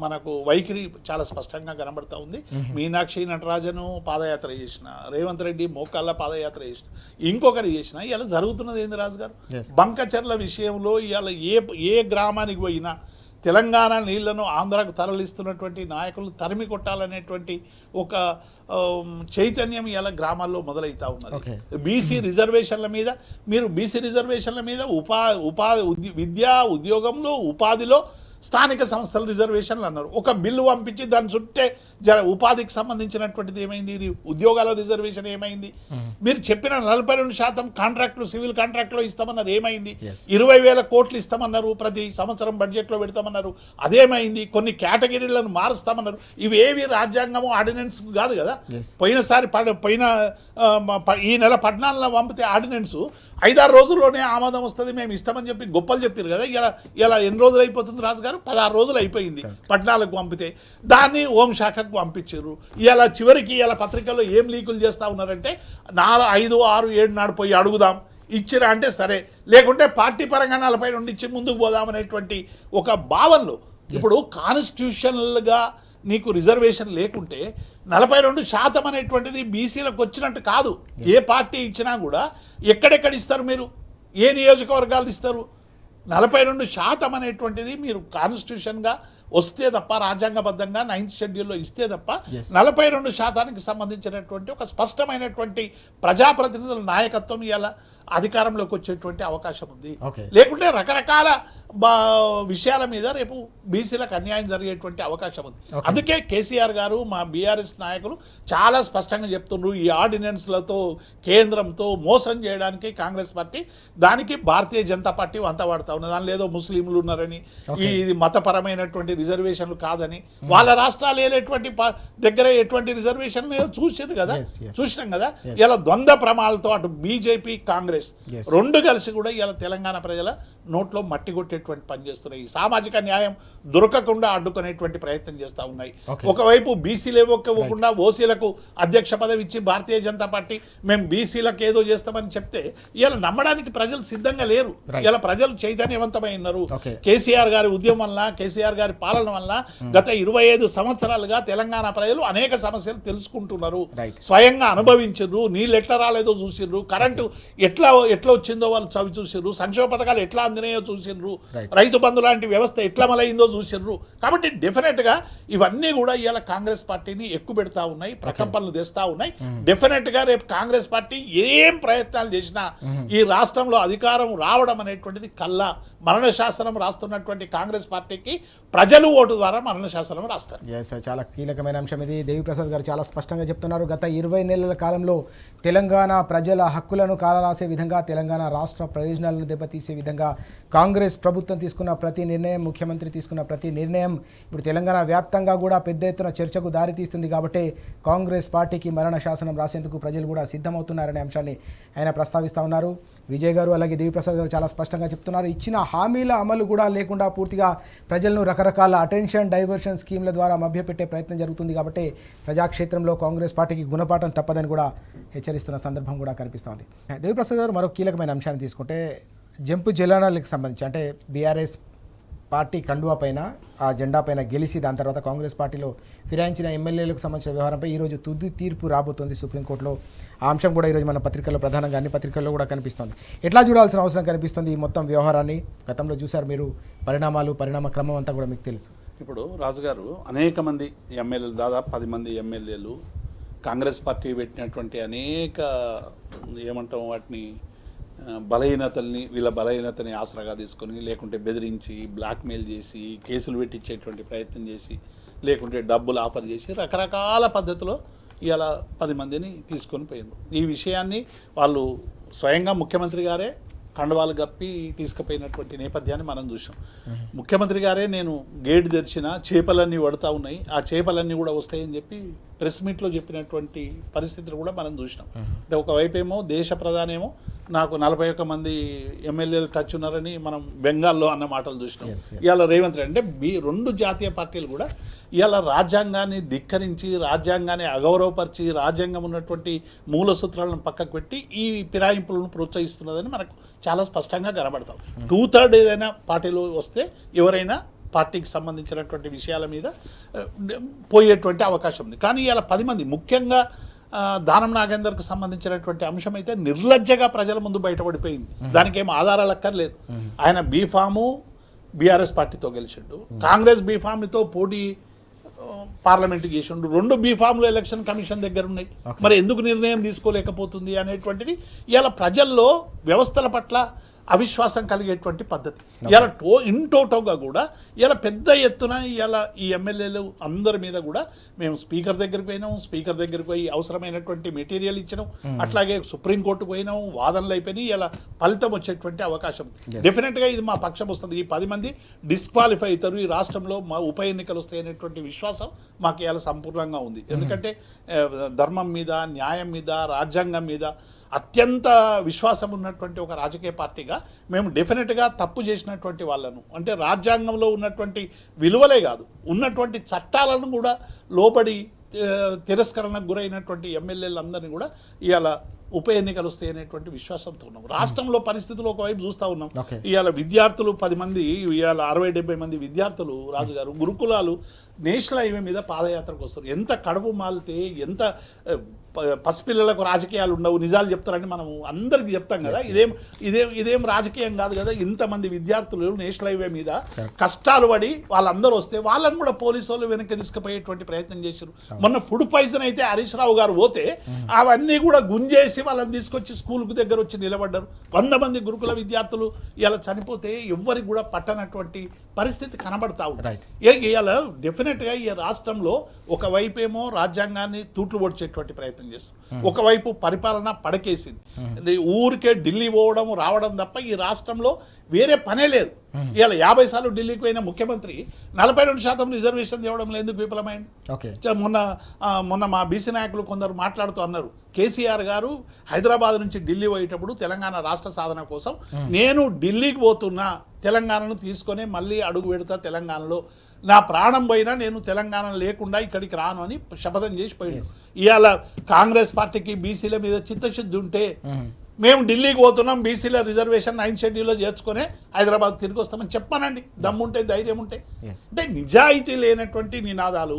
Speaker 2: మనకు వైఖరి చాలా స్పష్టంగా కనబడతా ఉంది. మీనాక్షి నటరాజను పాదయాత్ర చేసిన, రేవంత్ రెడ్డి మోకాళ్ళ పాదయాత్ర చేసిన, ఇంకొకరు చేసిన, ఇలా జరుగుతున్నది ఏంది రాజు గారు? బంకచర్ల విషయంలో ఇవాళ ఏ గ్రామానికి పోయినా తెలంగాణ నీళ్లను ఆంధ్రాకు తరలిస్తున్నటువంటి నాయకులు తరిమి కొట్టాలనేటువంటి ఒక చైతన్యం ఇలా గ్రామాల్లో మొదలవుతా ఉన్నది. బీసీ రిజర్వేషన్ల మీద మీరు విద్యా ఉద్యోగంలో ఉపాధిలో స్థానిక సంస్థల రిజర్వేషన్లు అన్నారు. ఒక బిల్లు పంపించి దాని చుట్టే ఉపాధికి సంబంధించినటువంటిది ఏమైంది, ఉద్యోగాల రిజర్వేషన్ ఏమైంది, మీరు చెప్పిన 42% కాంట్రాక్టులు సివిల్ కాంట్రాక్ట్లో ఇస్తామన్నారు, ఏమైంది? 20,000 కోట్లు ఇస్తామన్నారు, ప్రతి సంవత్సరం బడ్జెట్లో పెడతామన్నారు, అదేమైంది? కొన్ని కేటగిరీలను మారుస్తామన్నారు. ఇవేవి రాజ్యాంగము ఆర్డినెన్స్ కాదు కదా. పోయినసారి ఈ నెల 14న పంపితే ఆర్డినెన్స్ 5-6 రోజుల్లోనే ఆమోదం వస్తుంది, మేము ఇస్తామని చెప్పి గొప్పలు చెప్పారు కదా. ఇలా ఎన్ని రోజులు అయిపోతుంది రాజుగారు? 16 రోజులు అయిపోయింది 14కు పంపితే. దాన్ని హోంశాఖకు పంపించారు. ఇలా చివరికి ఇలా పత్రికల్లో ఏం లీకులు చేస్తూ ఉన్నారంటే 4, 5, 6, 7 నాడు పోయి అడుగుదాం, ఇచ్చిరా అంటే సరే, లేకుంటే పార్టీ పరంగా 42 ఇచ్చి ముందుకు పోదామనేటువంటి ఒక భావనలో ఇప్పుడు కాన్స్టిట్యూషనల్గా నీకు రిజర్వేషన్ లేకుంటే 42% అనేటువంటిది బీసీలకు వచ్చినట్టు కాదు. ఏ పార్టీ ఇచ్చినా కూడా ఎక్కడెక్కడ ఇస్తారు, మీరు ఏ నియోజకవర్గాలు ఇస్తారు? 42% అనేటువంటిది మీరు కాన్స్టిట్యూషన్గా వస్తే తప్ప, రాజ్యాంగబద్ధంగా 9th షెడ్యూల్లో ఇస్తే తప్ప 42%కి సంబంధించినటువంటి ఒక స్పష్టమైనటువంటి ప్రజాప్రతినిధుల నాయకత్వం ఇలా అధికారంలోకి వచ్చేటువంటి అవకాశం ఉంది. లేకుంటే రకరకాల విషయాల మీద రేపు బీసీలకు అన్యాయం జరిగేటువంటి అవకాశం ఉంది. అందుకే కేసీఆర్ గారు, మా బీఆర్ఎస్ నాయకులు చాలా స్పష్టంగా చెప్తున్నారు, ఈ ఆర్డినెన్స్లతో కేంద్రంతో మోసం చేయడానికి కాంగ్రెస్ పార్టీ, దానికి భారతీయ జనతా పార్టీ వంత వాడుతా ఉన్నది. దానిలో ఏదో ముస్లింలు ఉన్నారని, ఇది మతపరమైనటువంటి రిజర్వేషన్లు కాదని, వాళ్ళ రాష్ట్రాలు ఏటువంటి దగ్గర ఎటువంటి రిజర్వేషన్లు చూసారు కదా, చూసినాం కదా. ఇలా ద్వంద్వ ప్రమాణాలతో అటు బీజేపీ కాంగ్రెస్ రెండు కలిసి కూడా ఇలా తెలంగాణ ప్రజల నోట్లో మట్టి కొట్టేటువంటి పని చేస్తున్నాయి. సామాజిక న్యాయం దొరకకుండా అడ్డుకునేటువంటి ప్రయత్నం చేస్తూ ఉన్నాయి. ఒకవైపు బీసీలు ఇవ్వకుండా ఓసీలకు అధ్యక్ష పదవి ఇచ్చి భారతీయ జనతా పార్టీ మేము బీసీలకు ఏదో చేస్తామని చెప్తే ఇలా నమ్మడానికి ప్రజలు సిద్ధంగా లేరు. ఇలా ప్రజలు చైతన్యవంతమై ఉన్నారు. కేసీఆర్ గారి ఉద్యమం వల్ల, కేసీఆర్ గారి పాలన వల్ల గత 25 సంవత్సరాలుగా తెలంగాణ ప్రజలు అనేక సమస్యలు తెలుసుకుంటున్నారు, స్వయంగా అనుభవించారు. నీళ్ళు ఎట్లా రాలేదో చూసిండ్రు, కరెంటు ఎట్లా వచ్చిందో వాళ్ళు చవి చూసిండ్రు, సంక్షేమ పథకాలు ఎట్లా అందినాయో చూసిండ్రు, రైతు బంధు లాంటి వ్యవస్థ ఎట్లా మలైందో చూసిండ్రు. కాబట్టి డెఫినెట్గా ఇవన్నీ కూడా ఇవాళ కాంగ్రెస్ పార్టీని ఎక్కువ పెడతా ఉన్నాయి, ప్రకంపనలు తెస్తా ఉన్నాయి. డెఫినెట్గా రేపు కాంగ్రెస్ పార్టీ ఏం ప్రయత్నాలు చేసినా ఈ రాష్ట్రంలో అధికారం రావడం అనేటువంటిది కల్లా మరణ శాసనం రాస్తున్నటువంటి కాంగ్రెస్ పార్టీకి ప్రజలు ఓటు ద్వారా మరణ శాసనం రాస్తారు.
Speaker 1: చాలా కీలకమైన అంశం ఇది. దేవిప్రసాద్ గారు చాలా స్పష్టంగా చెప్తున్నారు. గత 20 నెలల కాలంలో తెలంగాణ ప్రజల హక్కులను కాలరాసే విధంగా, తెలంగాణ రాష్ట్ర ప్రయోజనాలను దెబ్బతీసే విధంగా కాంగ్రెస్ ప్రభుత్వం తీసుకున్న ప్రతి నిర్ణయం, ముఖ్యమంత్రి తీసుకున్న ప్రతి నిర్ణయం ఇప్పుడు తెలంగాణ వ్యాప్తంగా కూడా పెద్ద ఎత్తున చర్చకు దారితీస్తుంది. కాబట్టి కాంగ్రెస్ పార్టీకి మరణ శాసనం రాసేందుకు ప్రజలు కూడా సిద్ధమవుతున్నారనే అంశాన్ని ఆయన ప్రస్తావిస్తూ ఉన్నారు. విజయ్ గారు అలాగే దేవిప్రసాద్ గారు చాలా స్పష్టంగా చెప్తున్నారు. ఇచ్చిన హామీల అమలు కూడా లేకుండా పూర్తిగా ప్రజలను రకరకాల అటెన్షన్ డైవర్షన్ స్కీమ్ల ద్వారా మభ్యపెట్టే ప్రయత్నం జరుగుతుంది. కాబట్టి ప్రజాక్షేత్రంలో కాంగ్రెస్ పార్టీకి గుణపాఠం తప్పదని కూడా హెచ్చరిస్తున్న సందర్భం కూడా కనిపిస్తోంది. దేవిప్రసాద్ గారు మరో కీలకమైన అంశాన్ని తీసుకుంటే జంపు జలాలకు సంబంధించి అంటే బీఆర్ఎస్ పార్టీ కండువా పైన ఆ జెండా పైన గెలిచి దాని తర్వాత కాంగ్రెస్ పార్టీలో ఫిరాయించిన ఎమ్మెల్యేలకు సంబంధించిన వ్యవహారంపై ఈరోజు తుది తీర్పు రాబోతోంది సుప్రీంకోర్టులో. ఆ అంశం కూడా ఈరోజు మన పత్రికల్లో ప్రధానంగా అన్ని పత్రికల్లో కూడా కనిపిస్తుంది. ఎట్లా చూడాల్సిన అవసరం కనిపిస్తుంది ఈ మొత్తం వ్యవహారాన్ని? గతంలో చూశారు మీరు, పరిణామ క్రమం అంతా కూడా మీకు తెలుసు.
Speaker 2: ఇప్పుడు రాజుగారు అనేక మంది ఎమ్మెల్యేలు, దాదాపు 10 మంది ఎమ్మెల్యేలు కాంగ్రెస్ పార్టీ పెట్టినటువంటి అనేక ఏమంటాం వాటిని వీళ్ళ బలహీనతని ఆసరాగా తీసుకొని, లేకుంటే బెదిరించి, బ్లాక్మెయిల్ చేసి, కేసులు పెట్టించేటువంటి ప్రయత్నం చేసి, లేకుంటే డబ్బులు ఆఫర్ చేసి రకరకాల పద్ధతిలో ఇలా 10 మందిని తీసుకొని పోయింది. ఈ విషయాన్ని వాళ్ళు స్వయంగా ముఖ్యమంత్రి గారే కండవాలు గప్పి తీసుకుపోయినటువంటి నేపథ్యాన్ని మనం చూసాం. ముఖ్యమంత్రి గారే నేను గేట్ తెరిచిన చేపలన్నీ పడుతూ ఉన్నాయి, ఆ చేపలన్నీ కూడా వస్తాయని చెప్పి ప్రెస్ మీట్లో చెప్పినటువంటి పరిస్థితులు కూడా మనం చూసినాం. అంటే ఒకవైపు ఏమో దేశ ప్రధానేమో నాకు 41 మంది ఎమ్మెల్యేలు టచ్ ఉన్నారని మనం బెంగాల్లో అన్న మాటలు చూసినాం. ఇవాళ రేవంత్ రెడ్డి అంటే రెండు జాతీయ పార్టీలు కూడా ఇవాళ రాజ్యాంగాన్ని ధిక్కరించి, రాజ్యాంగాన్ని అగౌరవపరిచి, రాజ్యాంగం ఉన్నటువంటి మూల సూత్రాలను పక్కకు పెట్టి ఈ ఫిరాయింపులను ప్రోత్సహిస్తున్నదని మనకు చాలా స్పష్టంగా కనబడతాం. 2/3 ఏదైనా పార్టీలో వస్తే ఎవరైనా పార్టీకి సంబంధించినటువంటి విషయాల మీద పోయేటువంటి అవకాశం ఉంది. కానీ ఇలా 10 మంది ముఖ్యంగా దానం నాగేందర్కు సంబంధించినటువంటి అంశం అయితే నిర్లజ్జగా ప్రజల ముందు బయటపడిపోయింది. దానికి ఏం ఆధారాలు అక్కర్లేదు. ఆయన బీఫాము బీఆర్ఎస్ పార్టీతో గెలిచిండు, కాంగ్రెస్ బీఫామ్తో పోటీ పార్లమెంట్కి చేసిండు, 2 బీఫామ్లు ఎలక్షన్ కమిషన్ దగ్గర ఉన్నాయి. మరి ఎందుకు నిర్ణయం తీసుకోలేకపోతుంది అనేటువంటిది ఇలా ప్రజల్లో వ్యవస్థల పట్ల అవిశ్వాసం కలిగేటువంటి పద్ధతి. ఇలా టోటోగా కూడా ఇలా పెద్ద ఎత్తున ఇలా ఈ ఎమ్మెల్యేలు అందరి మీద కూడా మేము స్పీకర్ దగ్గరికి పోయినాం, స్పీకర్ దగ్గరికి పోయి అవసరమైనటువంటి మెటీరియల్ ఇచ్చినాం, అట్లాగే సుప్రీంకోర్టుకు పోయినాం, వాదనలు అయిపోయినాయి. ఇలా ఫలితం వచ్చేటువంటి అవకాశం డెఫినెట్గా ఇది మా పక్షం వస్తుంది. ఈ 10 మంది డిస్క్వాలిఫై అవుతారు, ఈ రాష్ట్రంలో మా ఉప ఎన్నికలు వస్తాయనేటువంటి విశ్వాసం మాకు ఇలా సంపూర్ణంగా ఉంది. ఎందుకంటే ధర్మం మీద, న్యాయం మీద, రాజ్యాంగం మీద అత్యంత విశ్వాసం ఉన్నటువంటి ఒక రాజకీయ పార్టీగా మేము డెఫినెట్గా తప్పు చేసినటువంటి వాళ్ళను, అంటే రాజ్యాంగంలో ఉన్నటువంటి విలువలే కాదు, ఉన్నటువంటి చట్టాలను కూడా లోబడి తిరస్కరణకు గురైనటువంటి ఎమ్మెల్యేలందరినీ కూడా ఇవాళ ఉప ఎన్నికలు వస్తాయి అనేటువంటి విశ్వాసంతో ఉన్నాం. రాష్ట్రంలో పరిస్థితులు ఒకవైపు చూస్తూ ఉన్నాం. ఇవాళ విద్యార్థులు 10 మంది, ఇవాళ 60-70 మంది విద్యార్థులు రాజుగారు గురుకులాలు నేషనల్ హైవే మీద పాదయాత్రకు వస్తారు. ఎంత కడుపు మాలితే, ఎంత పసిపిల్లలకు రాజకీయాలు ఉండవు, నిజాలు చెప్తారని మనం అందరికీ చెప్తాం కదా. ఇదేం రాజకీయం కాదు కదా. ఇంతమంది విద్యార్థులు నేషనల్ హైవే మీద కష్టాలు పడి వాళ్ళందరూ వస్తే వాళ్ళని కూడా పోలీసు వాళ్ళు వెనక్కి తీసుకుపోయేటువంటి ప్రయత్నం చేశారు. మొన్న ఫుడ్ పాయిజన్ అయితే హరీష్ రావు గారు పోతే అవన్నీ కూడా గుంజేసి వాళ్ళని తీసుకొచ్చి స్కూల్కు దగ్గర వచ్చి నిలబడ్డారు. 100 మంది గురుకుల విద్యార్థులు ఇలా చనిపోతే ఎవ్వరికి కూడా పట్టనటువంటి పరిస్థితి కనబడతా ఉంది. ఇలా డెఫినెట్గా ఈ రాష్ట్రంలో ఒకవైపు ఏమో రాజ్యాంగాన్ని తూట్లు పొడిచేటువంటి ప్రయత్నం చేస్తుంది, ఒకవైపు పరిపాలన పడకేసింది. ఊరికే ఢిల్లీ పోవడం రావడం తప్ప ఈ రాష్ట్రంలో వేరే పనే లేదు. ఇలా 50 సార్లు ఢిల్లీకి పోయిన ముఖ్యమంత్రి 42% రిజర్వేషన్ తేవడంలో ఎందుకు విఫలమైంది? మొన్న మా బీసీ నాయకులు కొందరు మాట్లాడుతూ అన్నారు, కేసీఆర్ గారు హైదరాబాద్ నుంచి ఢిల్లీ పోయేటప్పుడు తెలంగాణ రాష్ట్ర సాధన కోసం నేను ఢిల్లీకి పోతున్నా, తెలంగాణను తీసుకొని మళ్ళీ అడుగు పెడతా, తెలంగాణలో నా ప్రాణం పోయినా నేను తెలంగాణ లేకుండా ఇక్కడికి రాను అని శపథం చేసి పోయాడు. ఇవాళ కాంగ్రెస్ పార్టీకి బీసీల మీద చిత్తశుద్ధి ఉంటే మేము ఢిల్లీకి పోతున్నాం, బీసీల రిజర్వేషన్ 9th షెడ్యూల్లో చేర్చుకొని హైదరాబాద్ తిరిగి వస్తామని చెప్పానండి. దమ్ముంటే, ధైర్యం ఉంటే. అంటే నిజాయితీ లేనటువంటి నినాదాలు,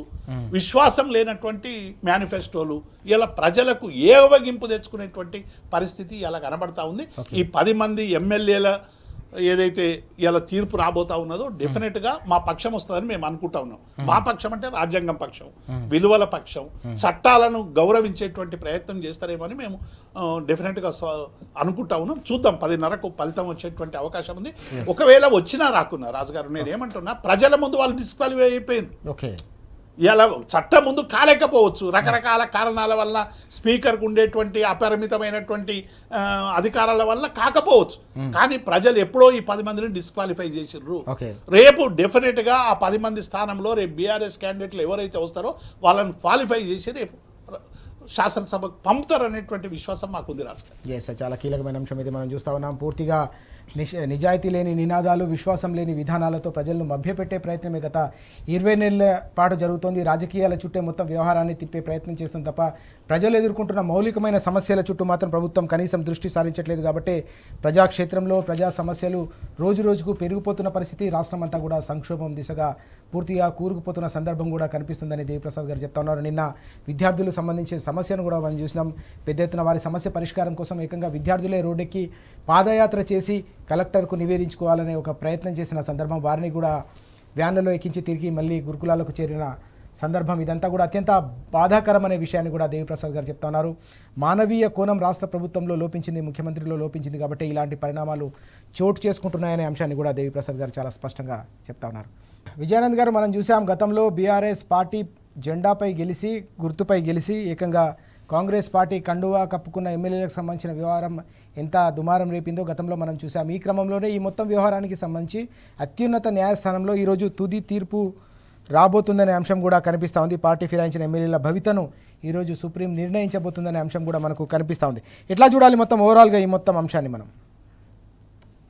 Speaker 2: విశ్వాసం లేనటువంటి మేనిఫెస్టోలు ఇలా ప్రజలకు ఏవగింపు తెచ్చుకునేటువంటి పరిస్థితి ఇలా కనబడతా ఉంది. ఈ 10 మంది ఎమ్మెల్యేల ఏదైతే ఇలా తీర్పు రాబోతా ఉన్నదో డెఫినెట్గా మా పక్షం వస్తుందని మేము అనుకుంటా ఉన్నాం. మా పక్షం అంటే రాజ్యాంగం పక్షం, విలువల పక్షం, చట్టాలను గౌరవించేటువంటి ప్రయత్నం చేస్తారేమో అని మేము డెఫినెట్గా అనుకుంటా ఉన్నాం. చూద్దాం, 10:30కు ఫలితం వచ్చేటువంటి అవకాశం ఉంది. ఒకవేళ వచ్చినా రాకున్నా రాజుగారు, నేను ఏమంటున్నా, ప్రజల ముందు వాళ్ళు డిస్క్వాలిఫై అయిపోయింది.
Speaker 1: ఓకే,
Speaker 2: ఇలా చట్టం ముందు కాలేకపోవచ్చు, రకరకాల కారణాల వల్ల, స్పీకర్కు ఉండేటువంటి అపరిమితమైనటువంటి అధికారాల వల్ల కాకపోవచ్చు. కానీ ప్రజలు ఎప్పుడో ఈ 10 మందిని డిస్క్వాలిఫై చేసిర్రు. రేపు డెఫినెట్గా ఆ 10 మంది స్థానంలో రేపు బీఆర్ఎస్ క్యాండిడేట్లు ఎవరైతే వస్తారో వాళ్ళని క్వాలిఫై చేసి రేపు శాసనసభకు పంపుతారు అనేటువంటి విశ్వాసం మాకుంది రాజకీయ.
Speaker 1: ఎస్, చాలా కీలకమైన అంశం ఇది. మనం చూస్తా ఉన్నాం, పూర్తిగా నిజాయితీ లేని నినాదాలు, విశ్వాసం లేని విధానాలతో ప్రజలను మభ్యపెట్టే ప్రయత్నమే గత 20 నెలల పాటు జరుగుతోంది. రాజకీయాల చుట్టే మొత్తం వ్యవహారాన్ని తిప్పే ప్రయత్నం చేస్తుంది తప్ప ప్రజలు ఎదుర్కొంటున్న మౌలికమైన సమస్యల చుట్టూ మాత్రం ప్రభుత్వం కనీసం దృష్టి సారించట్లేదు. కాబట్టి ప్రజాక్షేత్రంలో ప్రజా సమస్యలు రోజు రోజుకు పెరిగిపోతున్న పరిస్థితి, రాష్ట్రం అంతా కూడా సంక్షోభం దిశగా పూర్తిగా కూరుకుపోతున్న సందర్భం కూడా కనిపిస్తుందని దేవిప్రసాద్ గారు చెప్తా ఉన్నారు. నిన్న విద్యార్థులకు సంబంధించిన సమస్యను కూడా మనం చూసినాం. పెద్ద ఎత్తున వారి సమస్య పరిష్కారం కోసం ఏకంగా విద్యార్థులే రోడ్డెక్కి పాదయాత్ర చేసి కలెక్టర్కు నివేదించుకోవాలనే ఒక ప్రయత్నం చేసిన సందర్భం, వారిని కూడా వ్యాన్లలో ఎక్కించి తిరిగి మళ్ళీ గురుకులాలకు చేరిన సందర్భం, ఇదంతా కూడా అత్యంత బాధాకరమనే విషయాన్ని కూడా దేవిప్రసాద్ గారు చెప్తా ఉన్నారు. మానవీయ కోణం రాష్ట్ర ప్రభుత్వంలో లోపించింది, ముఖ్యమంత్రిలో లోపించింది, కాబట్టి ఇలాంటి పరిణామాలు చోటు చేసుకుంటున్నాయనే అంశాన్ని కూడా దేవిప్రసాద్ గారు చాలా స్పష్టంగా చెప్తా ఉన్నారు. విజయానంద్ గారు, మనం చూసాం గతంలో బీఆర్ఎస్ పార్టీ జెండాపై గెలిచి, గుర్తుపై గెలిచి ఏకంగా కాంగ్రెస్ పార్టీ కండువా కప్పుకున్న ఎమ్మెల్యేలకు సంబంధించిన వ్యవహారం ఎంత దుమారం రేపిందో గతంలో మనం చూసాం. ఈ క్రమంలోనే ఈ మొత్తం వ్యవహారానికి సంబంధించి అత్యున్నత న్యాయస్థానంలో ఈరోజు తుది తీర్పు రాబోతుందనే అంశం కూడా కనిపిస్తూ ఉంది. పార్టీ ఫిరాయించిన ఎమ్మెల్యేల భవితను ఈరోజు సుప్రీం నిర్ణయించబోతుందనే అంశం కూడా మనకు కనిపిస్తూ ఉంది. ఎట్లా చూడాలి మొత్తం ఓవరాల్గా ఈ మొత్తం అంశాన్ని మనం?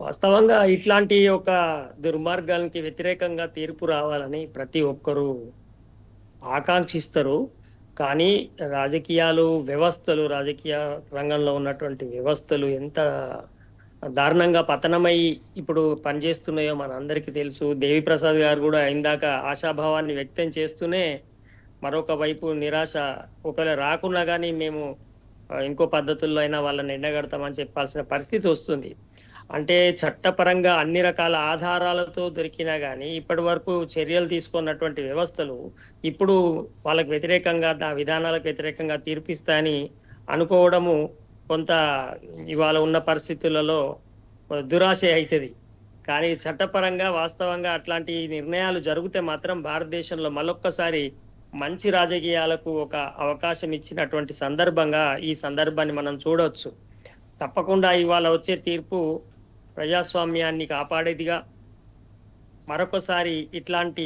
Speaker 3: వాస్తవంగా ఇట్లాంటి ఒక దుర్మార్గానికి వ్యతిరేకంగా తీర్పు రావాలని ప్రతి ఒక్కరూ ఆకాంక్షిస్తారు. కానీ రాజకీయాలు, వ్యవస్థలు, రాజకీయ రంగంలో ఉన్నటువంటి వ్యవస్థలు ఎంత దారుణంగా పతనమై ఇప్పుడు పనిచేస్తున్నాయో మనందరికీ తెలుసు. దేవిప్రసాద్ గారు కూడా ఇందాక ఆశాభావాన్ని వ్యక్తం చేస్తూనే మరొక వైపు నిరాశ, ఒకవేళ రాకున్నా కానీ మేము ఇంకో పద్ధతుల్లో అయినా వాళ్ళని ఎండగడతామని చెప్పాల్సిన పరిస్థితి వస్తుంది. అంటే చట్టపరంగా అన్ని రకాల ఆధారాలతో దొరికినా కానీ ఇప్పటి వరకు చర్యలు తీసుకున్నటువంటి వ్యవస్థలు ఇప్పుడు వాళ్ళకు వ్యతిరేకంగా, ఆ విధానాలకు వ్యతిరేకంగా తీర్పిస్తాయని అనుకోవడము కొంత ఇవాళ ఉన్న పరిస్థితులలో దురాశ అవుతుంది. కానీ చట్టపరంగా వాస్తవంగా అట్లాంటి నిర్ణయాలు జరిగితే మాత్రం భారతదేశంలో మరొక్కసారి మంచి రాజకీయాలకు ఒక అవకాశం ఇచ్చినటువంటి సందర్భంగా ఈ సందర్భాన్ని మనం చూడవచ్చు. తప్పకుండా ఇవాళ వచ్చే తీర్పు ప్రజాస్వామ్యాన్ని కాపాడేదిగా, మరొకసారి ఇట్లాంటి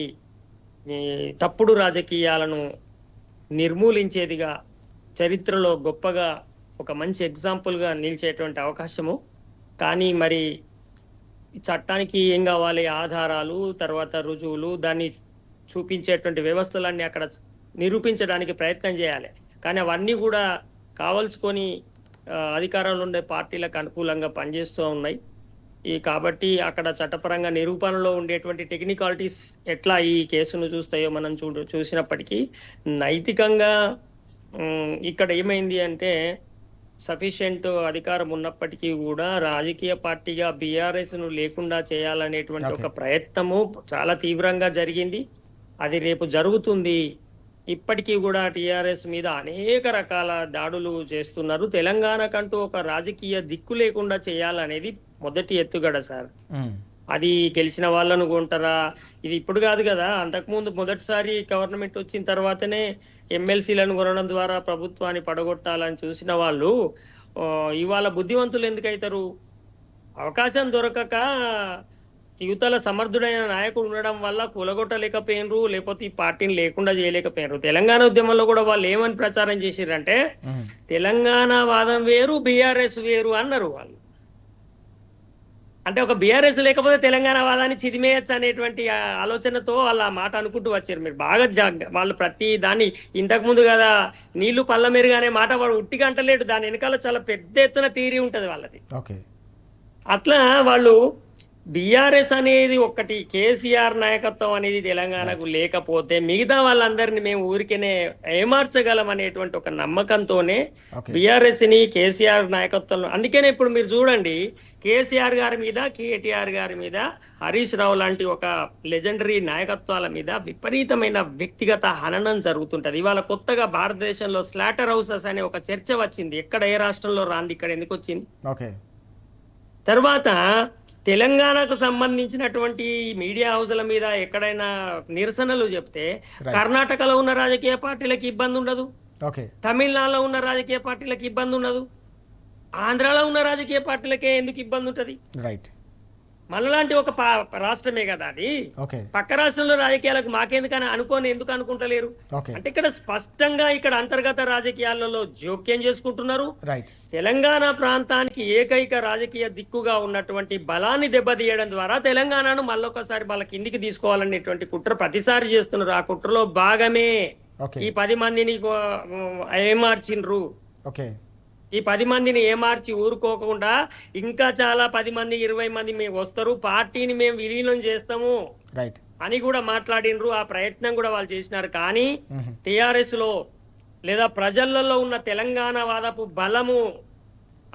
Speaker 3: తప్పుడు రాజకీయాలను నిర్మూలించేదిగా, చరిత్రలో గొప్పగా ఒక మంచి ఎగ్జాంపుల్గా నిలిచేటువంటి అవకాశము. కానీ మరి చట్టానికి ఏం కావాలి? ఆధారాలు, తర్వాత రుజువులు, దాన్ని చూపించేటువంటి వ్యవస్థలన్నీ అక్కడ నిరూపించడానికి ప్రయత్నం చేయాలి. కానీ అవన్నీ కూడా కావలసుకొని అధికారంలో ఉండే పార్టీలకు అనుకూలంగా పనిచేస్తూ ఉన్నాయి. కాబట్టి అక్కడ చట్టపరంగా నిరూపణలో ఉండేటువంటి టెక్నికాలిటీస్ ఎట్లా ఈ కేసును చూస్తాయో మనం చూసినప్పటికీ నైతికంగా ఇక్కడ ఏమైంది అంటే సఫిషియెంట్ అధికారం ఉన్నప్పటికీ కూడా రాజకీయ పార్టీగా బీఆర్ఎస్ను లేకుండా చేయాలనేటువంటి ఒక ప్రయత్నము చాలా తీవ్రంగా జరిగింది. అది రేపు జరుగుతుంది. ఇప్పటికీ కూడా టీఆర్ఎస్ మీద అనేక రకాల దాడులు చేస్తున్నారు. తెలంగాణకంటూ ఒక రాజకీయ దిక్కు లేకుండా చేయాలనేది మొదటి ఎత్తుగడ సార్. అది గెలిచిన వాళ్ళను కొంటారా? ఇది ఇప్పుడు కాదు కదా, అంతకుముందు మొదటిసారి గవర్నమెంట్ వచ్చిన తర్వాతనే ఎమ్మెల్సీలను కొనడం ద్వారా ప్రభుత్వాన్ని పడగొట్టాలని చూసిన వాళ్ళు ఇవాళ బుద్ధివంతులు ఎందుకైతారు? అవకాశం దొరకక యువతల సమర్థుడైన నాయకుడు ఉండడం వల్ల కూలగొట్టలేకపోయినరు, లేకపోతే ఈ పార్టీని లేకుండా చేయలేకపోయినరు. తెలంగాణ ఉద్యమంలో కూడా వాళ్ళు ఏమని ప్రచారం చేసిరంటే తెలంగాణ వాదం వేరు, బీఆర్ఎస్ వేరు అన్నారు వాళ్ళు. అంటే ఒక బీఆర్ఎస్ లేకపోతే తెలంగాణ వాదాన్ని చిదిమేయచ్చు అనేటువంటి ఆలోచనతో వాళ్ళు ఆ మాట అనుకుంటూ వచ్చారు. మీరు బాగా వాళ్ళు ప్రతి దాన్ని ఇంతకు ముందు కదా నీళ్లు పళ్ళ మెరుగానే మాట వాడు ఉట్టిగా అంటలేడు, దాని వెనకాల చాలా పెద్ద ఎత్తున థియరీ ఉంటది వాళ్ళది. అట్లా వాళ్ళు బీఆర్ఎస్ అనేది ఒక్కటి, కేసీఆర్ నాయకత్వం అనేది తెలంగాణకు లేకపోతే మిగతా వాళ్ళందరినీ మేము ఊరికేనే ఏమార్చగలం అనేటువంటి ఒక నమ్మకంతోనే
Speaker 1: ఓకే
Speaker 3: బీఆర్ఎస్ ని కేసీఆర్ నాయకత్వంలో, అందుకనే ఇప్పుడు మీరు చూడండి కేసీఆర్ గారి మీద, కేటీఆర్ గారి మీద, హరీష్ రావు లాంటి ఒక లెజెండరీ నాయకత్వాల మీద విపరీతమైన వ్యక్తిగత హననం జరుగుతుంటది. ఇవాళ కొత్తగా భారతదేశంలో స్లాటర్ హౌసెస్ అనే ఒక చర్చ వచ్చింది. ఎక్కడ ఏ రాష్ట్రంలో రాంది, ఇక్కడ ఎందుకు వచ్చింది?
Speaker 1: ఓకే
Speaker 3: తర్వాత తెలంగాణకు సంబంధించినటువంటి మీడియా హౌస్ల మీద ఎక్కడైనా నిరసనలు చెప్తే కర్ణాటకలో ఉన్న రాజకీయ పార్టీలకు ఇబ్బంది ఉండదు,
Speaker 1: ఓకే
Speaker 3: తమిళనాడులో ఉన్న రాజకీయ పార్టీలకు ఇబ్బంది ఉండదు, ఆంధ్రాలో ఉన్న రాజకీయ పార్టీలకే ఎందుకు ఇబ్బంది ఉంటది?
Speaker 1: రైట్
Speaker 3: మనలాంటి ఒక రాష్ట్రమే కదా అది.
Speaker 1: ఓకే
Speaker 3: పక్క రాష్ట్రంలో రాజకీయాలకు మాకెందుకని ఎందుకు అనుకుంటలేరు?
Speaker 1: ఓకే
Speaker 3: అంటే ఇక్కడ స్పష్టంగా ఇక్కడ అంతర్గత రాజకీయాలలో జోక్యం చేసుకుంటున్నారు.
Speaker 1: రైట్
Speaker 3: తెలంగాణ ప్రాంతానికి ఏకైక రాజకీయ దిక్కుగా ఉన్నటువంటి బలాన్ని దెబ్బతీయడం ద్వారా తెలంగాణను మళ్ళొకసారి వాళ్ళ కిందికి తీసుకోవాలనేటువంటి కుట్ర ప్రతిసారి చేస్తున్నారు. ఆ కుట్రలో భాగమే
Speaker 1: ఓకే
Speaker 3: ఈ 10 మందిని ఏమార్చిండ్రు.
Speaker 1: ఓకే
Speaker 3: ఈ 10 మందిని ఏమార్చి ఊరుకోకుండా ఇంకా చాలా 10 మంది 20 మంది మేము వస్తారు, పార్టీని మేము విలీనం చేస్తాము
Speaker 1: రైట్
Speaker 3: అని కూడా మాట్లాడినరు. ఆ ప్రయత్నం కూడా వాళ్ళు చేసినారు. కానీ టిఆర్ఎస్ లో లేదా ప్రజలలో ఉన్న తెలంగాణ వాదపు బలము,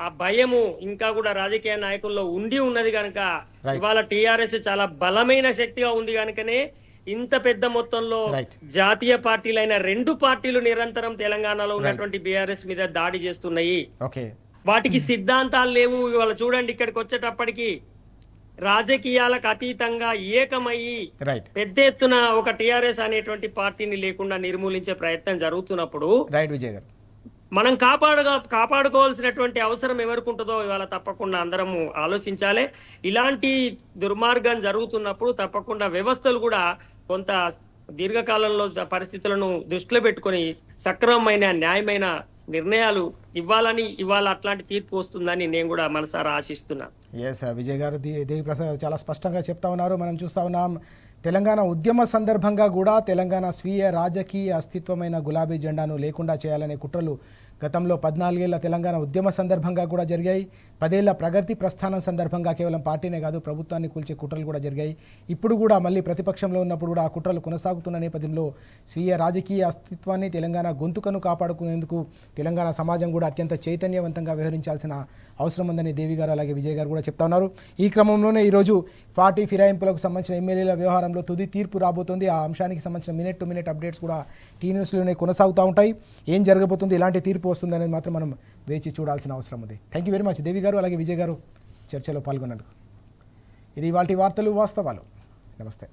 Speaker 3: ఆ భయము ఇంకా కూడా రాజకీయ నాయకుల్లో ఉండి ఉన్నది కనుక ఇవాళ టిఆర్ఎస్ చాలా బలమైన శక్తిగా ఉంది కనుకనే ఇంత పెద్ద మొత్తంలో జాతీయ పార్టీలైన 2 పార్టీలు నిరంతరం తెలంగాణలో ఉన్నటువంటి బీఆర్ఎస్ మీద దాడి చేస్తున్నాయి.
Speaker 1: ఓకే
Speaker 3: వాటికి సిద్ధాంతాలు లేవు. ఇవాళ చూడండి ఇక్కడికి వచ్చేటప్పటికి రాజకీయాలకు అతీతంగా ఏకమయ్యి
Speaker 1: రైట్
Speaker 3: పెద్ద ఎత్తున ఒక టిఆర్ఎస్ అనేటువంటి పార్టీని లేకుండా నిర్మూలించే ప్రయత్నం జరుగుతున్నప్పుడు
Speaker 1: రైట్ విజయ్ గారు
Speaker 3: మనం కాపాడుకోవాల్సినటువంటి అవసరం ఎవరికి ఉంటుందో ఇవాళ తప్పకుండా అందరము ఆలోచించాలి. ఇలాంటి దుర్మార్గం జరుగుతున్నప్పుడు తప్పకుండా వ్యవస్థలు కూడా కొంత దీర్ఘకాలంలో పరిస్థితులను దృష్టిలో పెట్టుకొని సక్రమమైన న్యాయమైన నిర్ణయాలు ఇవ్వాలని, ఇవాళ అట్లాంటి తీర్పు వస్తుందని నేను కూడా మనసారా ఆశిస్తున్నా.
Speaker 1: ఎస్ విజయ్ గారు దేవి ప్రసాద్ గారు చాలా స్పష్టంగా చెప్తా ఉన్నారు. మనం చూస్తూ ఉన్నాం తెలంగాణ ఉద్యమ సందర్భంగా కూడా తెలంగాణ స్వీయ రాజకీయ అస్తిత్వమైన గులాబీ జెండాను లేకుండా చేయాలనే కుట్రలు గతంలో 14 ఏళ్ల తెలంగాణ ఉద్యమ సందర్భంగా కూడా జరిగాయి. 10 ఏళ్ల ప్రగతి ప్రస్థానం సందర్భంగా కేవలం పార్టీనే కాదు ప్రభుత్వాన్ని కూల్చే కుట్రలు కూడా జరిగాయి. ఇప్పుడు కూడా మళ్ళీ ప్రతిపక్షంలో ఉన్నప్పుడు కూడా ఆ కుట్రలు కొనసాగుతున్న నేపథ్యంలో స్వీయ రాజకీయ అస్తిత్వాన్ని, తెలంగాణ గొంతుకను కాపాడుకునేందుకు తెలంగాణ సమాజం కూడా అత్యంత చైతన్యవంతంగా వ్యవహరించాల్సిన అవసరం ఉందని దేవి గారు అలాగే విజయ్ గారు కూడా చెప్తా ఉన్నారు. ఈ క్రమంలోనే ఈరోజు పార్టీ ఫిరాయింపులకు సంబంధించిన ఎమ్మెల్యేల వ్యవహారంలో తుది తీర్పు రాబోతుంది. ఆ అంశానికి సంబంధించిన మినిట్ టు మినిట్ అప్డేట్స్ కూడా టీ న్యూస్లోనే కొనసాగుతూ ఉంటాయి. ఏం జరగబోతుంది, ఎలాంటి తీర్పు వస్తుంది అనేది మాత్రం మనం వేచి చూడాల్సిన అవసరం ఉంది. థ్యాంక్ యూ వెరీ మచ్ దేవి గారు అలాగే విజయ్ గారు చర్చలో పాల్గొన్నందుకు. ఇది ఇవాల్టి వార్తలు వాస్తవాలు. నమస్తే.